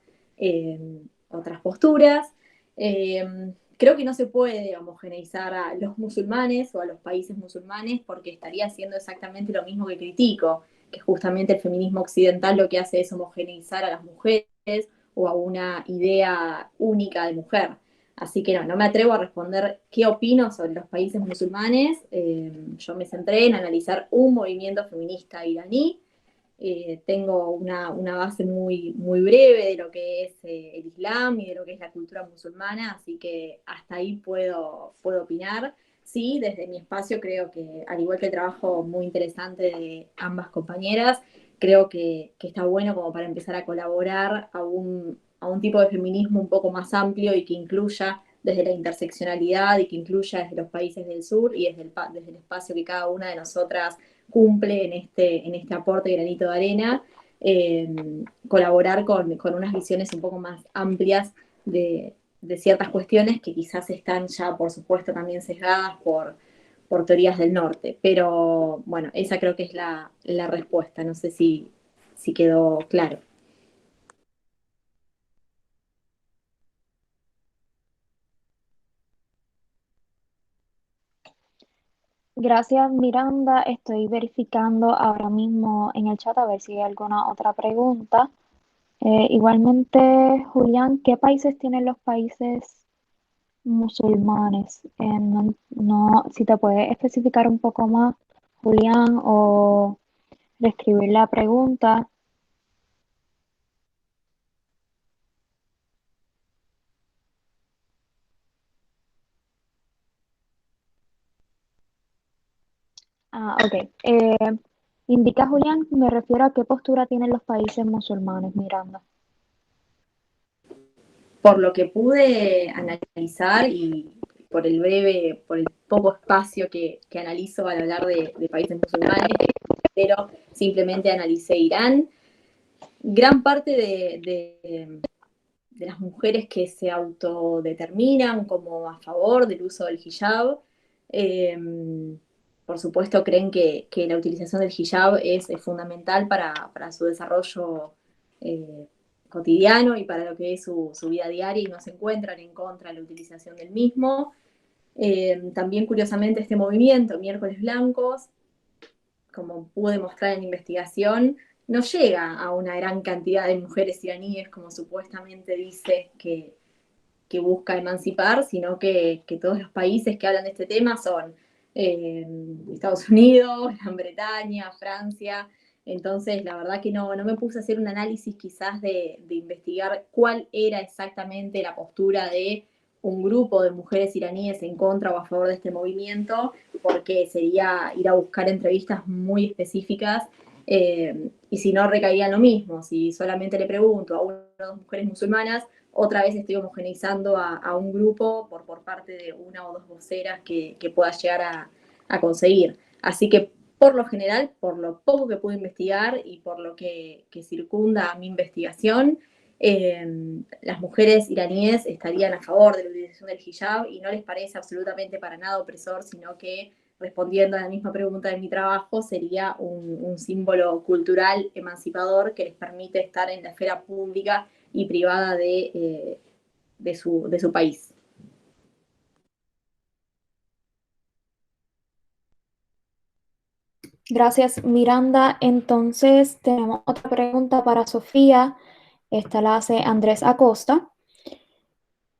otras posturas. Creo que no se puede homogeneizar a los musulmanes o a los países musulmanes porque estaría haciendo exactamente lo mismo que critico, que justamente el feminismo occidental lo que hace es homogeneizar a las mujeres o a una idea única de mujer. Así que no me atrevo a responder qué opino sobre los países musulmanes. Yo me centré en analizar un movimiento feminista iraní. Tengo una base muy, muy breve de lo que es el Islam y de lo que es la cultura musulmana, así que hasta ahí puedo opinar. Sí, desde mi espacio creo que, al igual que el trabajo muy interesante de ambas compañeras, creo que está bueno como para empezar a colaborar a un tipo de feminismo un poco más amplio y que incluya desde la interseccionalidad y que incluya desde los países del sur y desde el espacio que cada una de nosotras cumple en este aporte granito de arena, colaborar con unas visiones un poco más amplias de ciertas cuestiones que quizás están ya, por supuesto, también sesgadas por teorías del norte. Pero bueno, esa creo que es la respuesta. No sé si quedó claro. Gracias, Miranda. Estoy verificando ahora mismo en el chat a ver si hay alguna otra pregunta. Igualmente, Julián, ¿qué países tienen los países musulmanes? Si te puedes especificar un poco más, Julián, o describir la pregunta. Ok. Indica, Julián, me refiero a qué postura tienen los países musulmanes, Miranda. Por lo que pude analizar y por el poco espacio que analizo al hablar de países musulmanes, pero simplemente analicé Irán. Gran parte de las mujeres que se autodeterminan como a favor del uso del hijab, por supuesto creen que la utilización del hijab es fundamental para su desarrollo cotidiano y para lo que es su vida diaria y no se encuentran en contra de la utilización del mismo. También curiosamente este movimiento, Miércoles Blancos, como pude mostrar en la investigación, no llega a una gran cantidad de mujeres iraníes como supuestamente dice que busca emancipar, sino que todos los países que hablan de este tema son Estados Unidos, Gran Bretaña, Francia. Entonces, la verdad que no me puse a hacer un análisis quizás de investigar cuál era exactamente la postura de un grupo de mujeres iraníes en contra o a favor de este movimiento, porque sería ir a buscar entrevistas muy específicas Y si no, recaía en lo mismo. Si solamente le pregunto a una o dos mujeres musulmanas, otra vez estoy homogeneizando a un grupo por parte de una o dos voceras que pueda llegar a conseguir. Así que, por lo general, por lo poco que pude investigar y por lo que circunda mi investigación, las mujeres iraníes estarían a favor de la utilización del hijab y no les parece absolutamente para nada opresor, sino que, respondiendo a la misma pregunta de mi trabajo, sería un símbolo cultural emancipador que les permite estar en la esfera pública y privada de su país. Gracias, Miranda. Entonces, tenemos otra pregunta para Sofía. Esta la hace Andrés Acosta.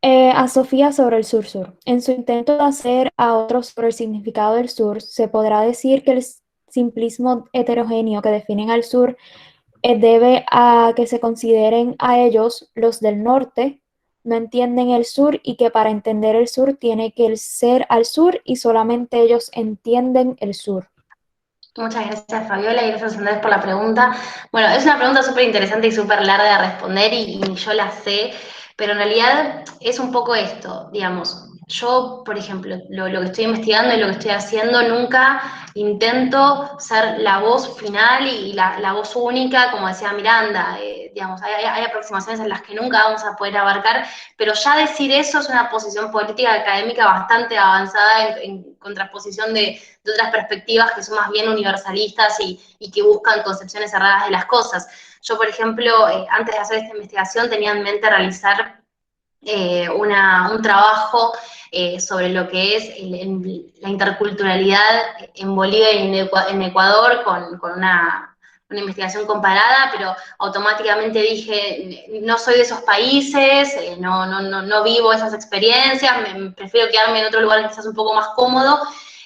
A Sofía sobre el sur-sur. En su intento de hacer a otros sobre el significado del sur, ¿se podrá decir que el simplismo heterogéneo que definen al sur debe a que se consideren a ellos, los del norte, no entienden el sur y que para entender el sur tiene que ser al sur y solamente ellos entienden el sur? Muchas gracias, Fabiola, y gracias, Andrés, por la pregunta. Bueno, es una pregunta súper interesante y súper larga de responder y yo la sé, pero en realidad es un poco esto, digamos. Yo, por ejemplo, lo que estoy investigando y lo que estoy haciendo, nunca intento ser la voz final y la voz única, como decía Miranda. Digamos, hay aproximaciones en las que nunca vamos a poder abarcar, pero ya decir eso es una posición política académica bastante avanzada en contraposición de otras perspectivas que son más bien universalistas y que buscan concepciones cerradas de las cosas. Yo, por ejemplo, antes de hacer esta investigación tenía en mente realizar un trabajo sobre lo que es la interculturalidad en Bolivia y en Ecuador con una investigación comparada, pero automáticamente dije, no soy de esos países, no vivo esas experiencias, prefiero quedarme en otro lugar quizás un poco más cómodo.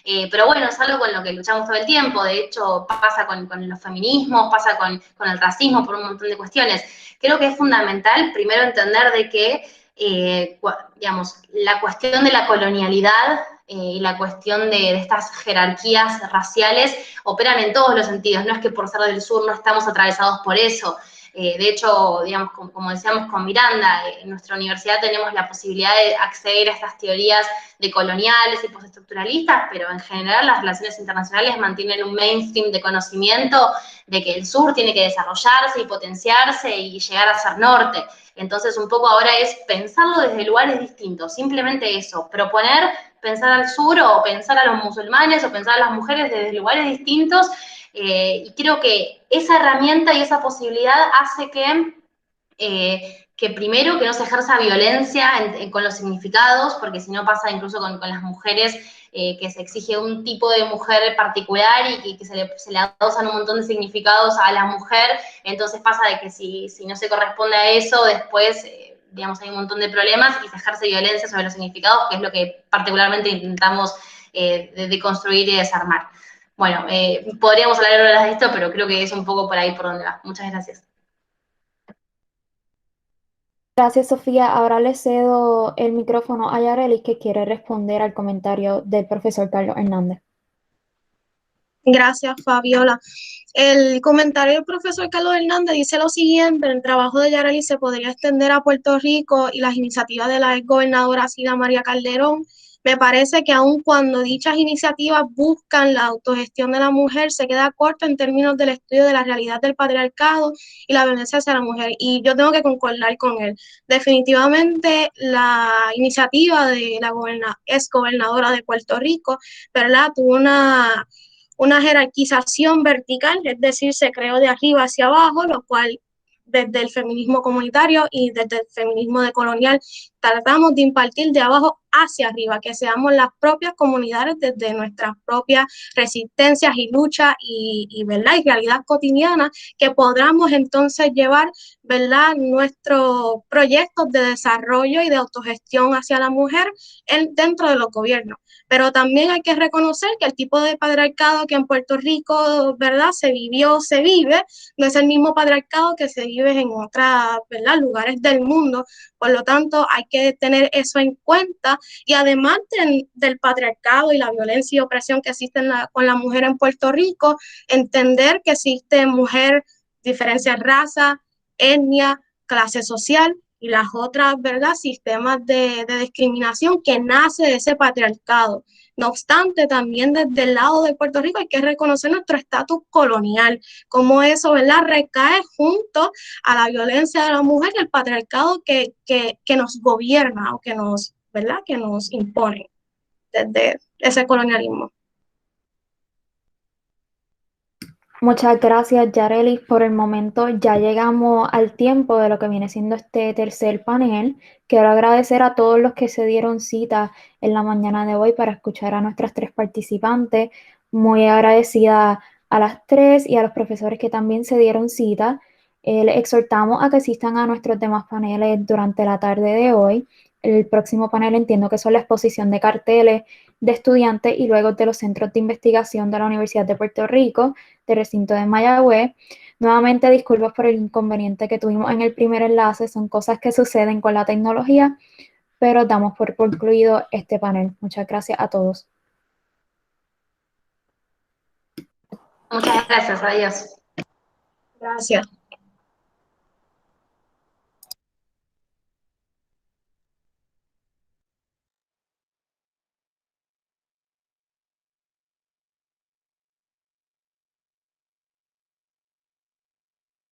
Pero bueno, es algo con lo que luchamos todo el tiempo. De hecho, pasa con los feminismos, pasa con el racismo, por un montón de cuestiones. Creo que es fundamental primero entender de que, digamos, la cuestión de la colonialidad y la cuestión de estas jerarquías raciales operan en todos los sentidos. No es que por ser del sur no estamos atravesados por eso. De hecho, digamos, como decíamos con Miranda, en nuestra universidad tenemos la posibilidad de acceder a estas teorías decoloniales y postestructuralistas, pero en general las relaciones internacionales mantienen un mainstream de conocimiento de que el sur tiene que desarrollarse y potenciarse y llegar a ser norte. Entonces, un poco ahora es pensarlo desde lugares distintos, simplemente eso, proponer pensar al sur o pensar a los musulmanes o pensar a las mujeres desde lugares distintos. Y creo que esa herramienta y esa posibilidad hace que primero que no se ejerza violencia con los significados, porque si no pasa incluso con las mujeres, que se exige un tipo de mujer particular y que se le adosan un montón de significados a la mujer, entonces pasa de que si no se corresponde a eso, después, digamos, hay un montón de problemas y se ejerce violencia sobre los significados, que es lo que particularmente intentamos de construir y desarmar. Bueno, podríamos hablar horas de esto, pero creo que es un poco por ahí por donde va. Muchas gracias. Gracias, Sofía. Ahora le cedo el micrófono a Yarelis, que quiere responder al comentario del profesor Carlos Hernández. Gracias, Fabiola. El comentario del profesor Carlos Hernández dice lo siguiente: el trabajo de Yareli se podría extender a Puerto Rico y las iniciativas de la exgobernadora Sila María Calderón. Me parece que aun cuando dichas iniciativas buscan la autogestión de la mujer, se queda corto en términos del estudio de la realidad del patriarcado y la violencia hacia la mujer. Y yo tengo que concordar con él. Definitivamente la iniciativa de la exgobernadora de Puerto Rico, ¿verdad?, tuvo una jerarquización vertical, es decir, se creó de arriba hacia abajo, lo cual desde el feminismo comunitario y desde el feminismo decolonial tratamos de impartir de abajo hacia arriba, que seamos las propias comunidades desde nuestras propias resistencias y luchas y ¿verdad?, y realidad cotidiana, que podamos entonces llevar, ¿verdad?, nuestros proyectos de desarrollo y de autogestión hacia la mujer dentro de los gobiernos. Pero también hay que reconocer que el tipo de patriarcado que en Puerto Rico, ¿verdad?, se vive, no es el mismo patriarcado que se vive en otros, ¿verdad?, lugares del mundo. Por lo tanto, hay que tener eso en cuenta y además del patriarcado y la violencia y opresión que existen con la mujer en Puerto Rico, entender que existe mujer, diferencias raza, etnia, clase social y las otras, ¿verdad?, sistemas de discriminación que nace de ese patriarcado. No obstante, también desde el lado de Puerto Rico hay que reconocer nuestro estatus colonial, como eso, ¿verdad?, recae junto a la violencia de la mujer y el patriarcado que nos gobierna o que nos, ¿verdad?, que nos impone desde ese colonialismo. Muchas gracias, Yarelis. Por el momento ya llegamos al tiempo de lo que viene siendo este tercer panel. Quiero agradecer a todos los que se dieron cita en la mañana de hoy para escuchar a nuestras 3 participantes. Muy agradecida a las 3 y a los profesores que también se dieron cita. Les exhortamos a que asistan a nuestros demás paneles durante la tarde de hoy. El próximo panel entiendo que son la exposición de carteles de estudiantes y luego de los centros de investigación de la Universidad de Puerto Rico, del recinto de Mayagüez. Nuevamente, disculpas por el inconveniente que tuvimos en el primer enlace, son cosas que suceden con la tecnología, pero damos por concluido este panel. Muchas gracias a todos. Muchas gracias, adiós. Gracias.